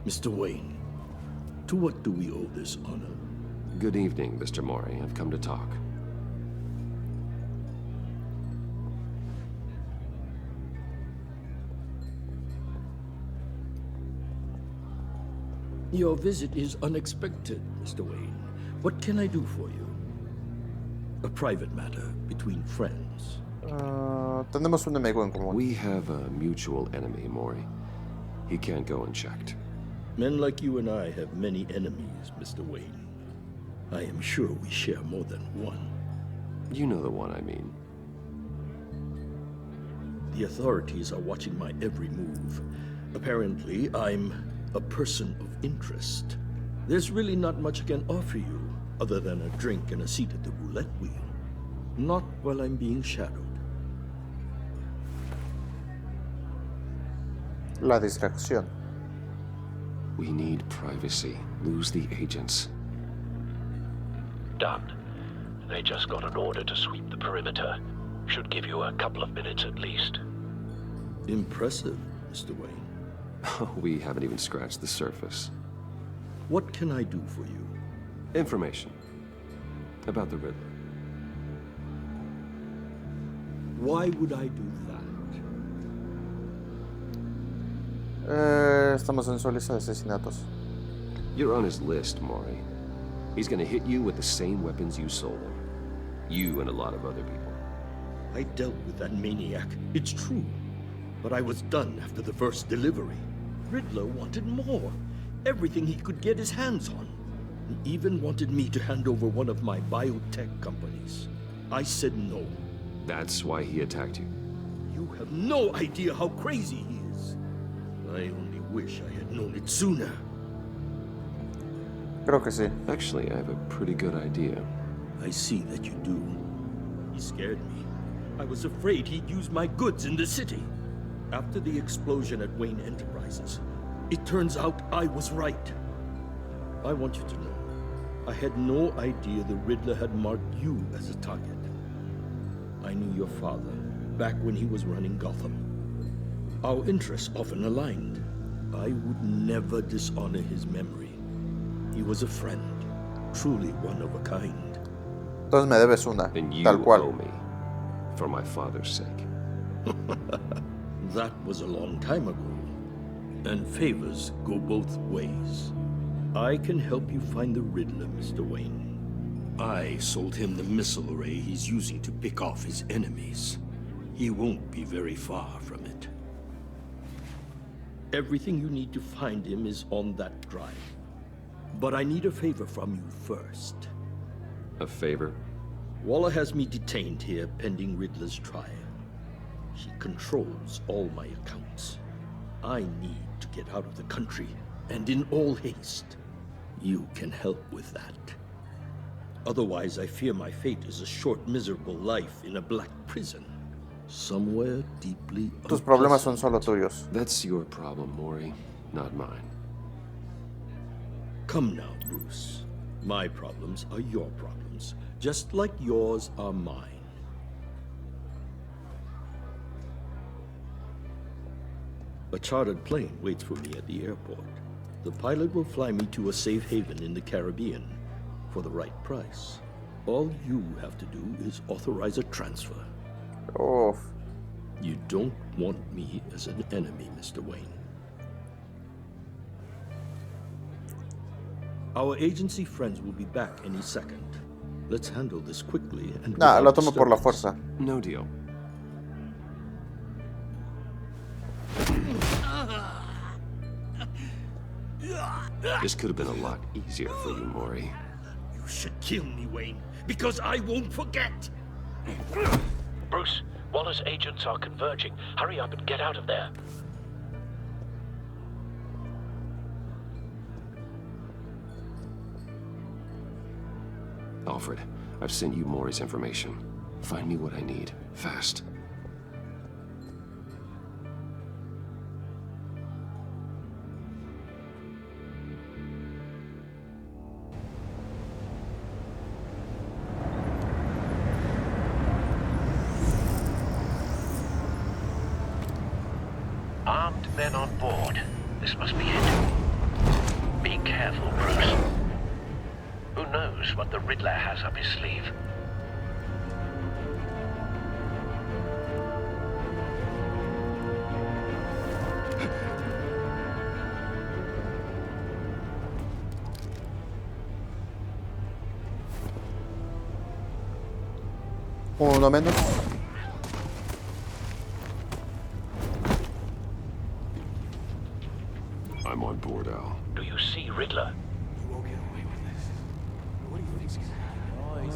Mr. Wayne, to what do we owe this honor? Good evening, Mr. Mori. I've come to talk. Your visit is unexpected, Mr. Wayne. What can I do for you? A private matter between friends. Tenemos un enemigo en común. We have a mutual enemy, Mori. He can't go unchecked. Men like you and I have many enemies, Mr. Wayne. I am sure we share more than one. You know the one I mean. The authorities are watching my every move. Apparently, I'm a person of interest. There's really not much I can offer you, other than a drink and a seat at the roulette wheel. Not while I'm being shadowed. La distracción. We need privacy. Lose the agents. Done. They just got an order to sweep the perimeter. Should give you a couple of minutes at least. Impressive, Mr. Wayne. We haven't even scratched the surface. What can I do for you? Information. About the Riddler. Why would I do Estamos en su lista de asesinatos. You're on his list, Mori. He's gonna hit you with the same weapons you sold him. You and a lot of other people. I dealt with that maniac, it's true. But I was done after the first delivery. Riddler wanted more. Everything he could get his hands on. He even wanted me to hand over one of my biotech companies. I said no. That's why he attacked you. You have no idea how crazy he is. I only wish I had known it sooner. Creo que sí. Actually, I have a pretty good idea. I see that you do. He scared me. I was afraid he'd use my goods in the city. After the explosion at Wayne Enterprises, it turns out I was right. I want you to know, I had no idea the Riddler had marked you as a target. I knew your father back when he was running Gotham. Our interests often aligned. I would never dishonor his memory. He was a friend, truly one of a kind. Entonces me debes una, and you tal cual. Owe me, for my father's sake. That was a long time ago, and favors go both ways. I can help you find the Riddler, Mr. Wayne. I sold him the missile array he's using to pick off his enemies. He won't be very far from it. Everything you need to find him is on that drive. But I need a favor from you first. A favor? Waller has me detained here pending Riddler's trial. She controls all my accounts. I need to get out of the country, and in all haste. You can help with that. Otherwise, I fear my fate is a short, miserable life in a black prison. Somewhere deeply Tus problemas son solo tuyos. That's your problem, Mori, not mine. Come now, Bruce. My problems are your problems, just like yours are mine. A chartered plane waits for me at the airport. The pilot will fly me to a safe haven in the Caribbean for the right price. All you have to do is authorize a transfer. Oh. You don't want me as an enemy, Mr. Wayne. Our agency friends will be back any second. Let's handle this quickly and Nah, lo without tomo por la disturbance. fuerza. No deal. This could have been a lot easier for you, Mori. You should kill me, Wayne, because I won't forget. Bruce, Waller's agents are converging. Hurry up and get out of there. Alfred, I've sent you Maury's information. Find me what I need, fast. Armed men on board. This must be it. Be careful, Bruce. Who knows what the Riddler has up his sleeve? Uno menos. I'm on board, Al. Do you see Riddler? You won't get away with this. What do you think's gonna happen?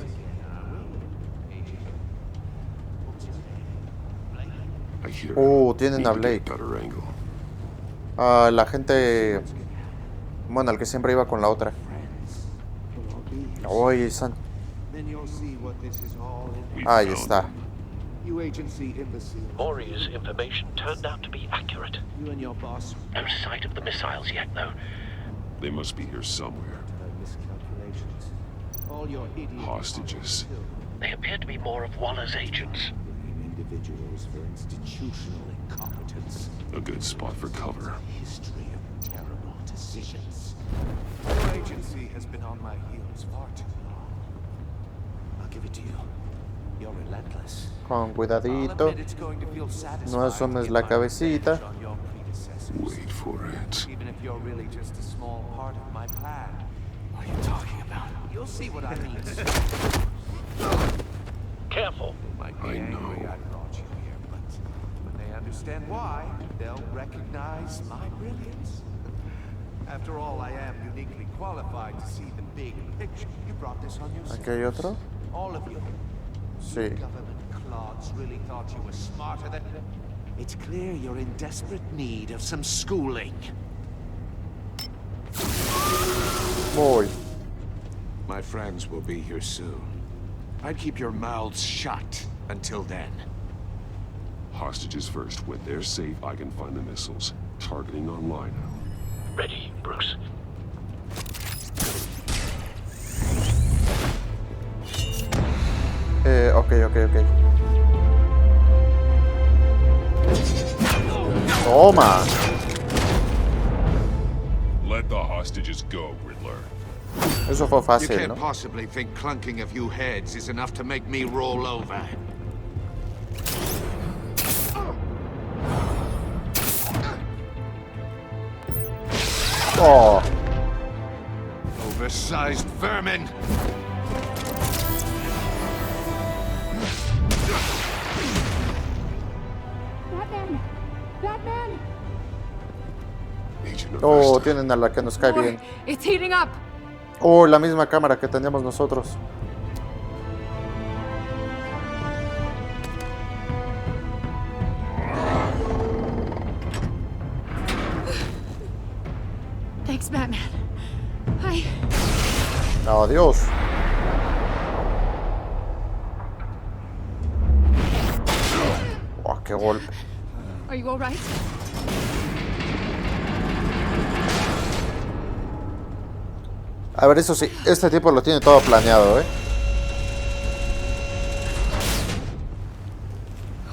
I hear. Tienen a Blake. Better angle. La gente... Bueno, el que siempre iba con la otra. Oye, San... Ahí está. Maury's information turned out to be accurate. You and your boss. No sight of the missiles yet, though. They must be here somewhere. Miscalculations. All your idiot Hostages. They appear to be more of Waller's agents. Individuals for institutional incompetence. A good spot for cover. History of terrible decisions. Your agency has been on my heels far too long. I'll give it to you. You're relentless. Con cuidadito. No asomes la cabecita. Wait for it. Even if you're really just a small part of my plan. What are you talking about? You'll see what I mean. Careful. I know. I brought you here, but when they understand why, they'll recognize my brilliance. After all, I am uniquely qualified to see the big picture. You brought this on yourself. ¿Aquí hay otro? All of you. Sí. Government clods really thought you were smarter than... It's clear you're in desperate need of some schooling. Voy. My friends will be here soon. I'd keep your mouths shut until then. Hostages first. When they're safe, I can find the missiles. Targeting online now. Ready, Bruce. Ok. Toma. Let the hostages go, Riddler. Eso fue You fácil, can't ¿no? possibly think clunking a few heads is enough to make me roll over. Oh. Oversized vermin! Batman! Oh, tienen a la que nos cae bien. It's heating up! Oh, la misma cámara que teníamos nosotros. Thanks, Batman. Adiós. Oh, qué golpe. Are you all right? A ver, eso sí, este tipo lo tiene todo planeado, ¿eh?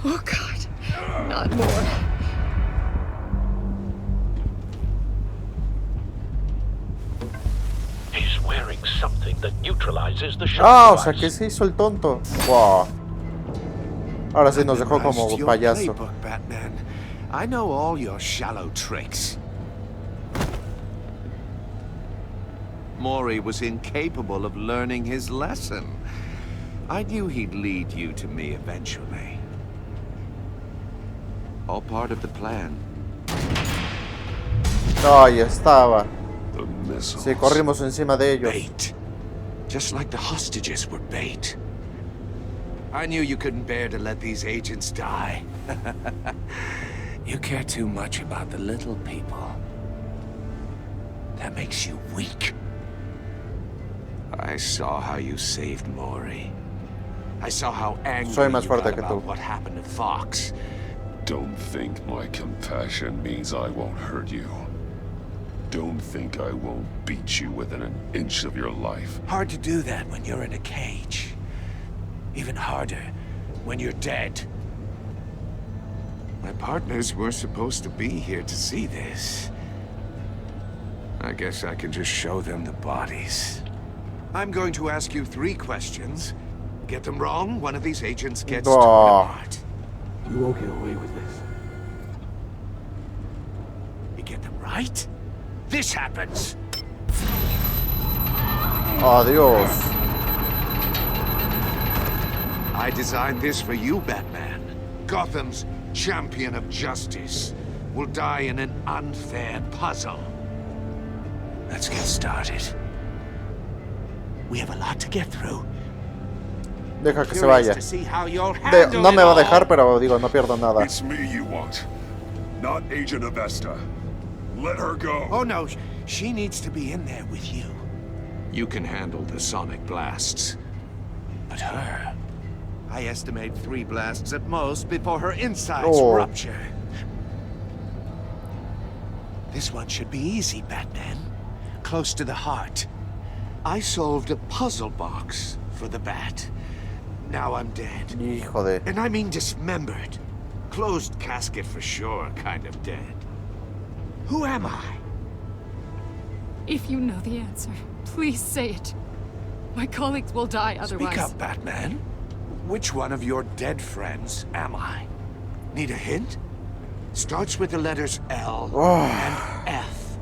Oh, God. Not more. He's wearing something that neutralizes the shock Ah, o device. sea que se hizo el tonto. Wow. Ahora sí nos dejó como Memorized your payaso. playbook, Batman. I know all your shallow tricks. Maury was incapable of learning his lesson. I knew he'd lead you to me eventually. All part of the plan. Ahí estaba. The missiles. Sí, corrimos encima de ellos. Bait. Just like the hostages were bait. I knew you couldn't bear to let these agents die. You care too much about the little people. That makes you weak. I saw how you saved Maury. I saw how angry Soy más you fuerte got que about tú. what happened to Fox. Don't think my compassion means I won't hurt you. Don't think I won't beat you within an inch of your life. Hard to do that when you're in a cage. Even harder when you're dead. My partners were supposed to be here to see this. I guess I can just show them the bodies. I'm going to ask you 3 questions. Get them wrong, one of these agents gets torn apart. You won't get away with this. You get them right, this happens. Adiós. I designed this for you, Batman. Gotham's champion of justice will die in an unfair puzzle. Let's get started. We have a lot to get through. Deja que se vaya. No me va a dejar, pero digo, no pierdo nada. It's me you want, not Agent of Esta. Let her go. Oh no, she needs to be in there with you. You can handle the sonic blasts. But her... I estimate 3 blasts at most before her insides rupture. This one should be easy, Batman. Close to the heart. I solved a puzzle box for the Bat. Now I'm dead. Hijo de... And I mean dismembered. Closed casket for sure, kind of dead. Who am I? If you know the answer, please say it. My colleagues will die otherwise. Speak up, Batman. Which one of your dead friends am I? Need a hint? Starts with the letters L and F.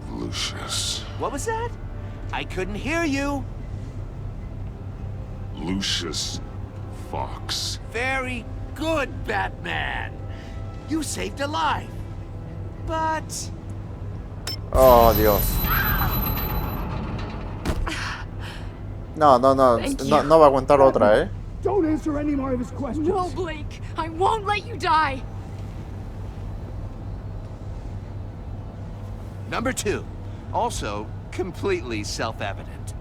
Lucius. What was that? I couldn't hear you. Lucius Fox. Very good, Batman. You saved a life. But... Oh, Dios. No va a aguantar otra, ¿eh? Don't answer any more of his questions. No, Blake. I won't let you die. Number 2. Also, completely self-evident.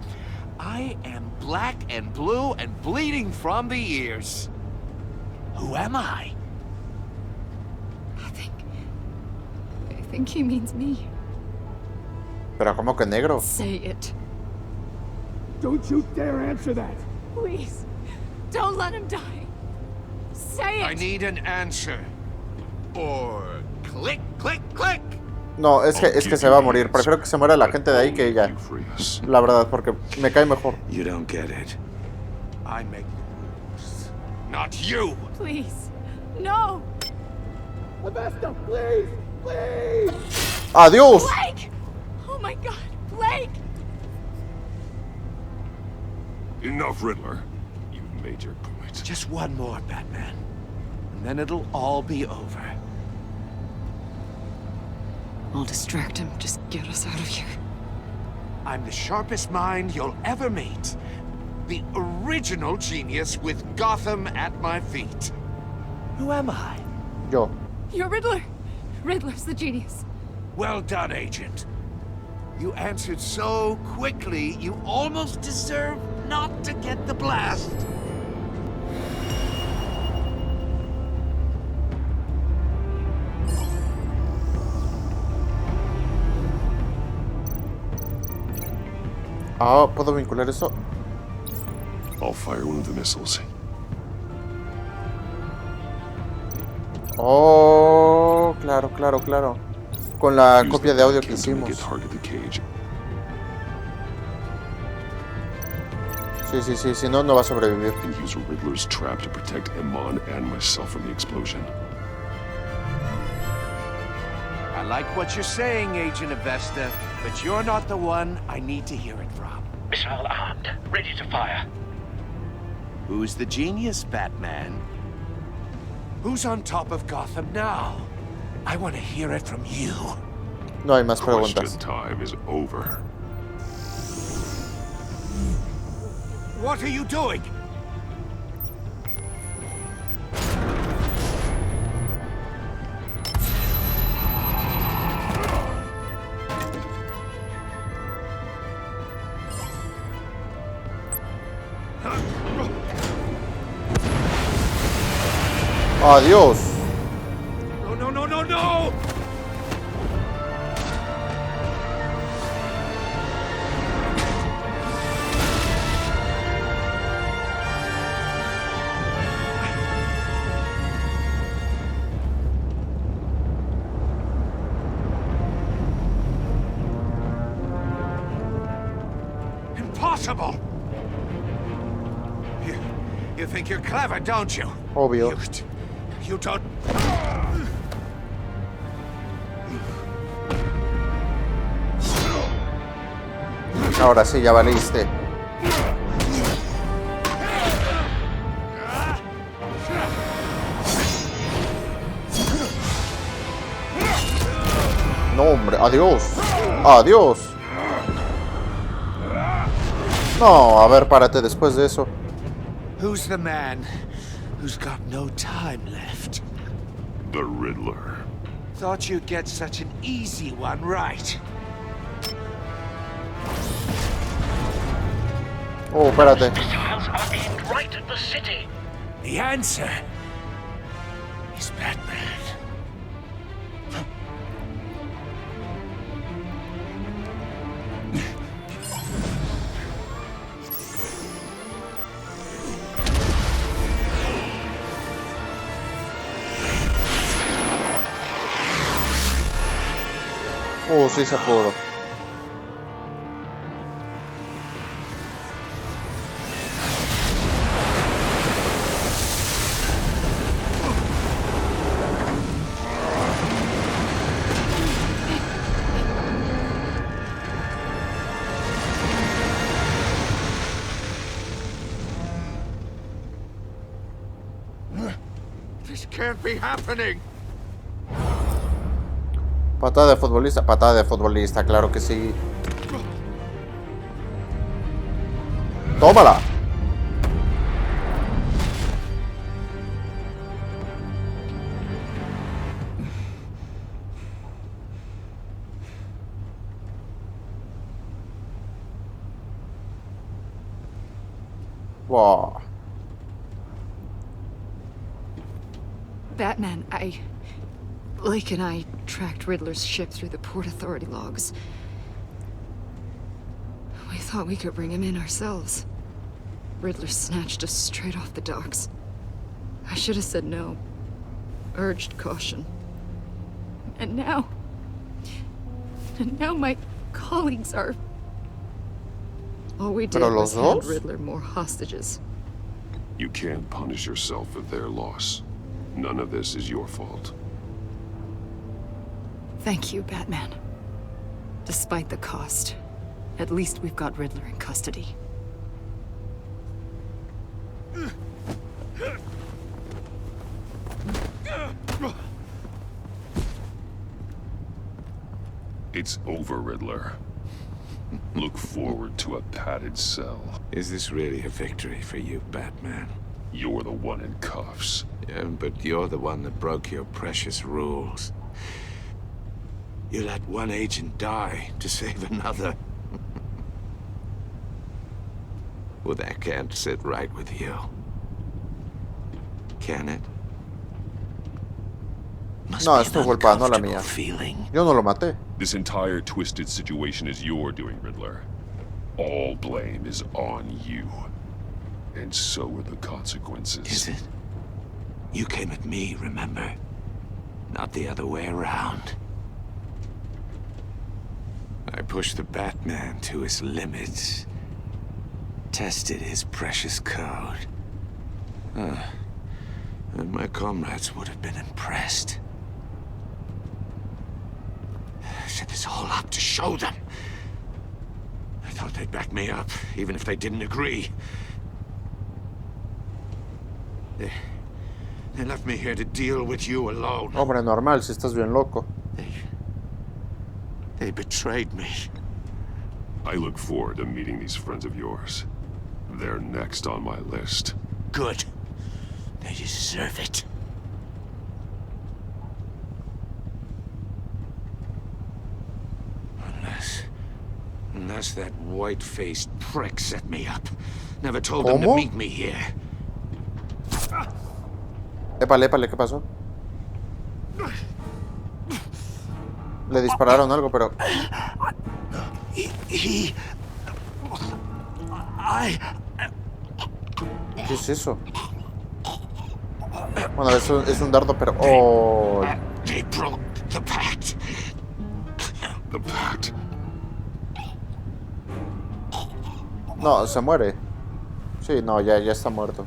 I am black and blue and bleeding from the ears. Who am I? I think he means me. Pero como que negro. Say it. Don't you dare answer that. Please. Don't let him die. Say it. I need an answer. Or click, click, click. No, es que se va a morir. Prefiero que se muera la gente de ahí que ella. La verdad, porque me cae mejor. You don't get it. I make the rules, not you. Please. No. Avesta, please! Please! Adiós. Blake! Oh my God, Blake! Enough, Riddler. You've made your point. Just one more, Batman. And then it'll all be over. I'll distract him. Just get us out of here. I'm the sharpest mind you'll ever meet. The original genius with Gotham at my feet. Who am I? Yo. You're Riddler. Riddler's the genius. Well done, Agent. You answered so quickly, you almost deserve not to get the blast. Ah, ¿puedo vincular eso? I'll fire one of the missiles. Oh, claro. Con la copia de audio que hicimos. Sí, si no, no va a sobrevivir. And use Riddler's trap to protect Iman and myself from the explosion. I like what you're saying, Agent Avesta, but you're not the one I need to hear it from. Missile armed, ready to fire. Who's the genius, Batman? Who's on top of Gotham now? I want to hear it from you. No hay más preguntas. Question time is over. What are you doing? Adiós. No, no, no, no, no! Impossible! You think you're clever, don't you? Obvio. You don't... Ahora sí, ya valiste. No, hombre, adiós. Adiós. No, a ver, párate después de eso. Who's the man who's got no time left? The Riddler. Thought you'd get such an easy one right. Oh, espérate. Missiles are aimed right at the city. The answer is Batman. Oh, sí se pudo. This can't be happening. Patada de futbolista, claro que sí. ¡Tómala! Wow. Batman, Blake and I tracked Riddler's ship through the Port Authority logs. We thought we could bring him in ourselves. Riddler snatched us straight off the docks. I should have said no. Urged caution. And now my colleagues are... All we did was hand Riddler more hostages. You can't punish yourself for their loss. None of this is your fault. Thank you, Batman. Despite the cost, at least we've got Riddler in custody. It's over, Riddler. Look forward to a padded cell. Is this really a victory for you, Batman? You're the one in cuffs. Yeah, but you're the one that broke your precious rules. You let one agent die to save another. Well, that can't sit right with you. Can it? No, es tu culpa, no la mía. Yo no lo maté. This entire twisted situation is your doing, Riddler. All blame is on you. And so are the consequences. Is it? You came at me, remember? Not the other way around. I pushed the Batman to his limits. Tested his precious code. And my comrades would have been impressed. I set this all up to show them. I thought they'd back me up, even if they didn't agree. They left me here to deal with you alone. Hombre, normal, si estás bien loco. They betrayed me. I look forward to meeting these friends of yours. They're next on my list. Good. They deserve it. Unless that white-faced prick set me up. Never told them to meet me here. Épale, épale, ¿qué pasó? Le dispararon algo, pero... ¿Qué es eso? Bueno, eso es un dardo, pero... ¡Oh! They broke the pact. The pact. No, se muere. Sí, no, ya está muerto.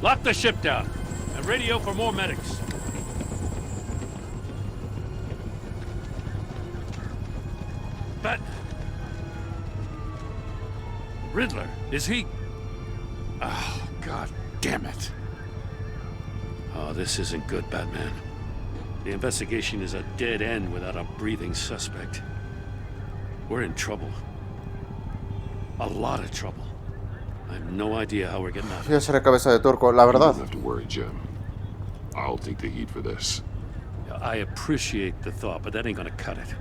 Lock the ship down and radio for more medics. But Riddler, is he? Oh, God damn it. Oh, this isn't good, Batman. The investigation is a dead end without a breathing suspect. We're in trouble. A lot of trouble. I have no idea how we're getting out. Ya seré cabeza de turco, la verdad. You don't have to worry, Jim. I'll take the heat for this. I appreciate the thought, but that ain't gonna cut it.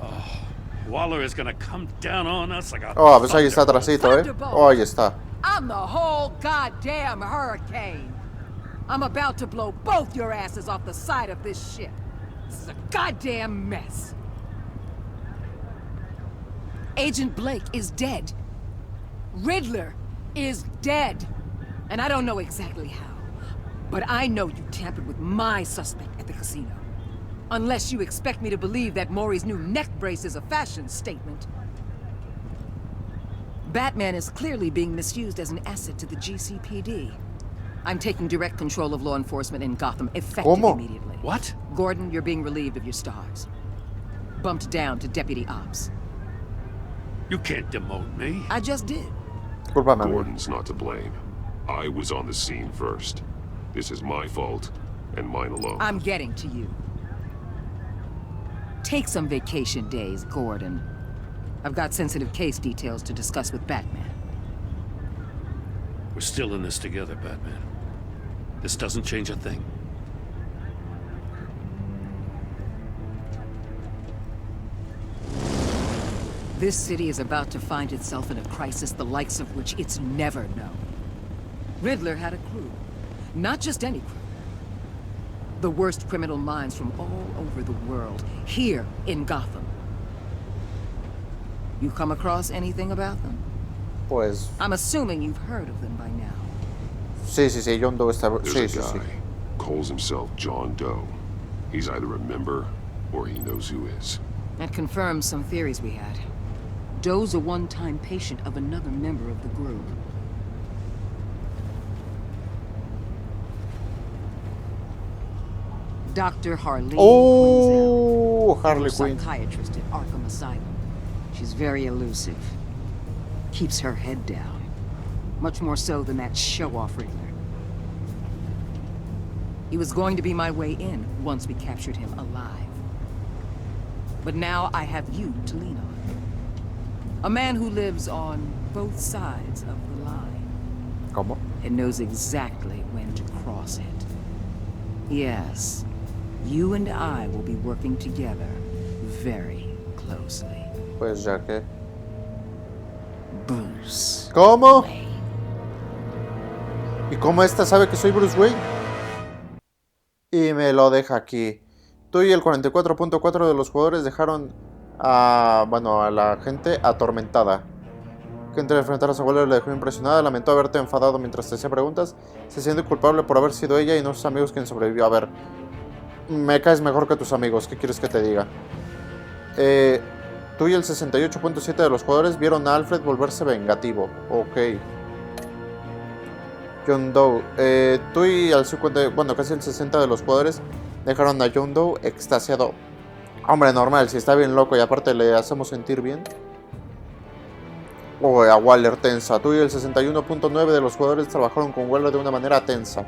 Oh, Waller is gonna come down on us like a... Oh, pues ahí está atrasito, Oh, ahí está. I'm the whole goddamn hurricane. I'm about to blow both your asses off the side of this ship. This is a goddamn mess. Agent Blake is dead. Riddler is dead. And I don't know exactly how. But I know you tampered with my suspect at the casino. Unless you expect me to believe that Maury's new neck brace is a fashion statement. Batman is clearly being misused as an asset to the GCPD. I'm taking direct control of law enforcement in Gotham effective immediately. What? Gordon, you're being relieved of your stars. Bumped down to Deputy Ops. You can't demote me. I just did. Gordon's not to blame. I was on the scene first. This is my fault, and mine alone. I'm getting to you. Take some vacation days, Gordon. I've got sensitive case details to discuss with Batman. We're still in this together, Batman. This doesn't change a thing. This city is about to find itself in a crisis the likes of which it's never known. Riddler had a crew. Not just any crew. The worst criminal minds from all over the world, here in Gotham. You come across anything about them? Pues... I'm assuming you've heard of them by now. Sí, John Doe está... There's a guy, calls himself John Doe. He's either a member, or he knows who is. That confirms some theories we had. Doe's a one-time patient of another member of the group. Dr. Harleen Oh, Harley Quinn. Psychiatrist at Arkham Asylum. She's very elusive. Keeps her head down. Much more so than that show-off Riddler. He was going to be my way in once we captured him alive. But now I have you to lean on. A man who lives on both sides of the line. ¿Cómo? And knows exactly when to cross it. Yes, you and I will be working together very closely. Pues ya que... Bruce. ¿Cómo? ¿Y cómo esta sabe que soy Bruce Wayne? Y me lo deja aquí. Tú y el 44.4 de los jugadores dejaron a... bueno, a la gente atormentada. Gente al enfrentar a su abuela le dejó impresionada. Lamentó haberte enfadado mientras te hacía preguntas. Se siente culpable por haber sido ella y no sus amigos quien sobrevivió. A ver, me caes mejor que tus amigos. ¿Qué quieres que te diga? Tú y el 68.7 de los jugadores vieron a Alfred volverse vengativo. Ok. John Doe. Tú y el 50... bueno, casi el 60 de los jugadores dejaron a John Doe extasiado. Hombre, normal, si está bien loco y aparte le hacemos sentir bien. O a Waller tensa. Tú y el 61.9 de los jugadores trabajaron con Waller de una manera tensa.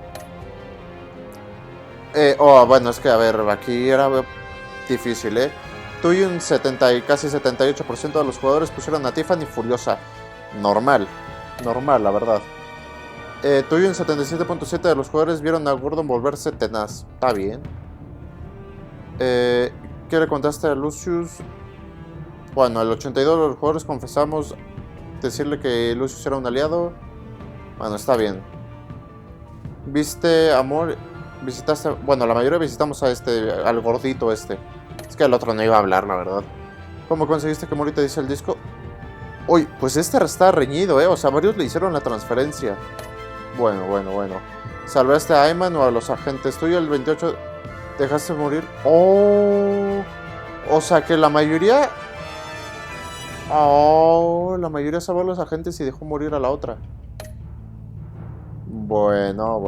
Bueno, es que a ver, aquí era difícil, Tú y un 70 y casi 78% de los jugadores pusieron a Tiffany furiosa. Normal, la verdad. Tú y un 77.7 de los jugadores vieron a Gordon volverse tenaz. Está bien. ¿Qué le contaste a Lucius? Bueno, el 82 de los jugadores confesamos decirle que Lucius era un aliado. Bueno, está bien. ¿Viste, amor? Visitaste... Bueno, la mayoría visitamos a al gordito este. Es que el otro no iba a hablar, la verdad. ¿Cómo conseguiste que Mori te dice el disco? Uy, pues este está reñido, O sea, varios le hicieron la transferencia. Bueno. ¿Salvaste a Ayman o a los agentes? Tú y el 28 dejaste morir. Oh. O sea que la mayoría... Oh, la mayoría salvó a los agentes y dejó morir a la otra. Bueno.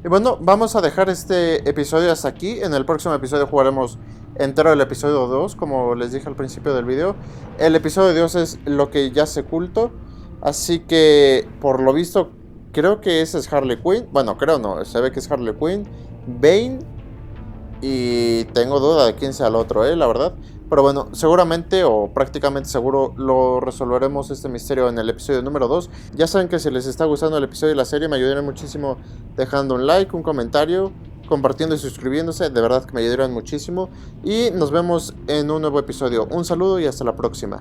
Y bueno, vamos a dejar este episodio hasta aquí. En el próximo episodio jugaremos entero el episodio 2, como les dije al principio del video. El episodio 2 es lo que ya se ocultó. Así que, por lo visto, creo que ese es Harley Quinn. Bueno, creo no, se ve que es Harley Quinn, Bane. Y tengo duda de quién sea el otro, la verdad. Pero bueno, seguramente o prácticamente seguro lo resolveremos este misterio en el episodio número 2. Ya saben que si les está gustando el episodio y la serie, me ayudarían muchísimo dejando un like, un comentario, compartiendo y suscribiéndose. De verdad que me ayudarían muchísimo. Y nos vemos en un nuevo episodio. Un saludo y hasta la próxima.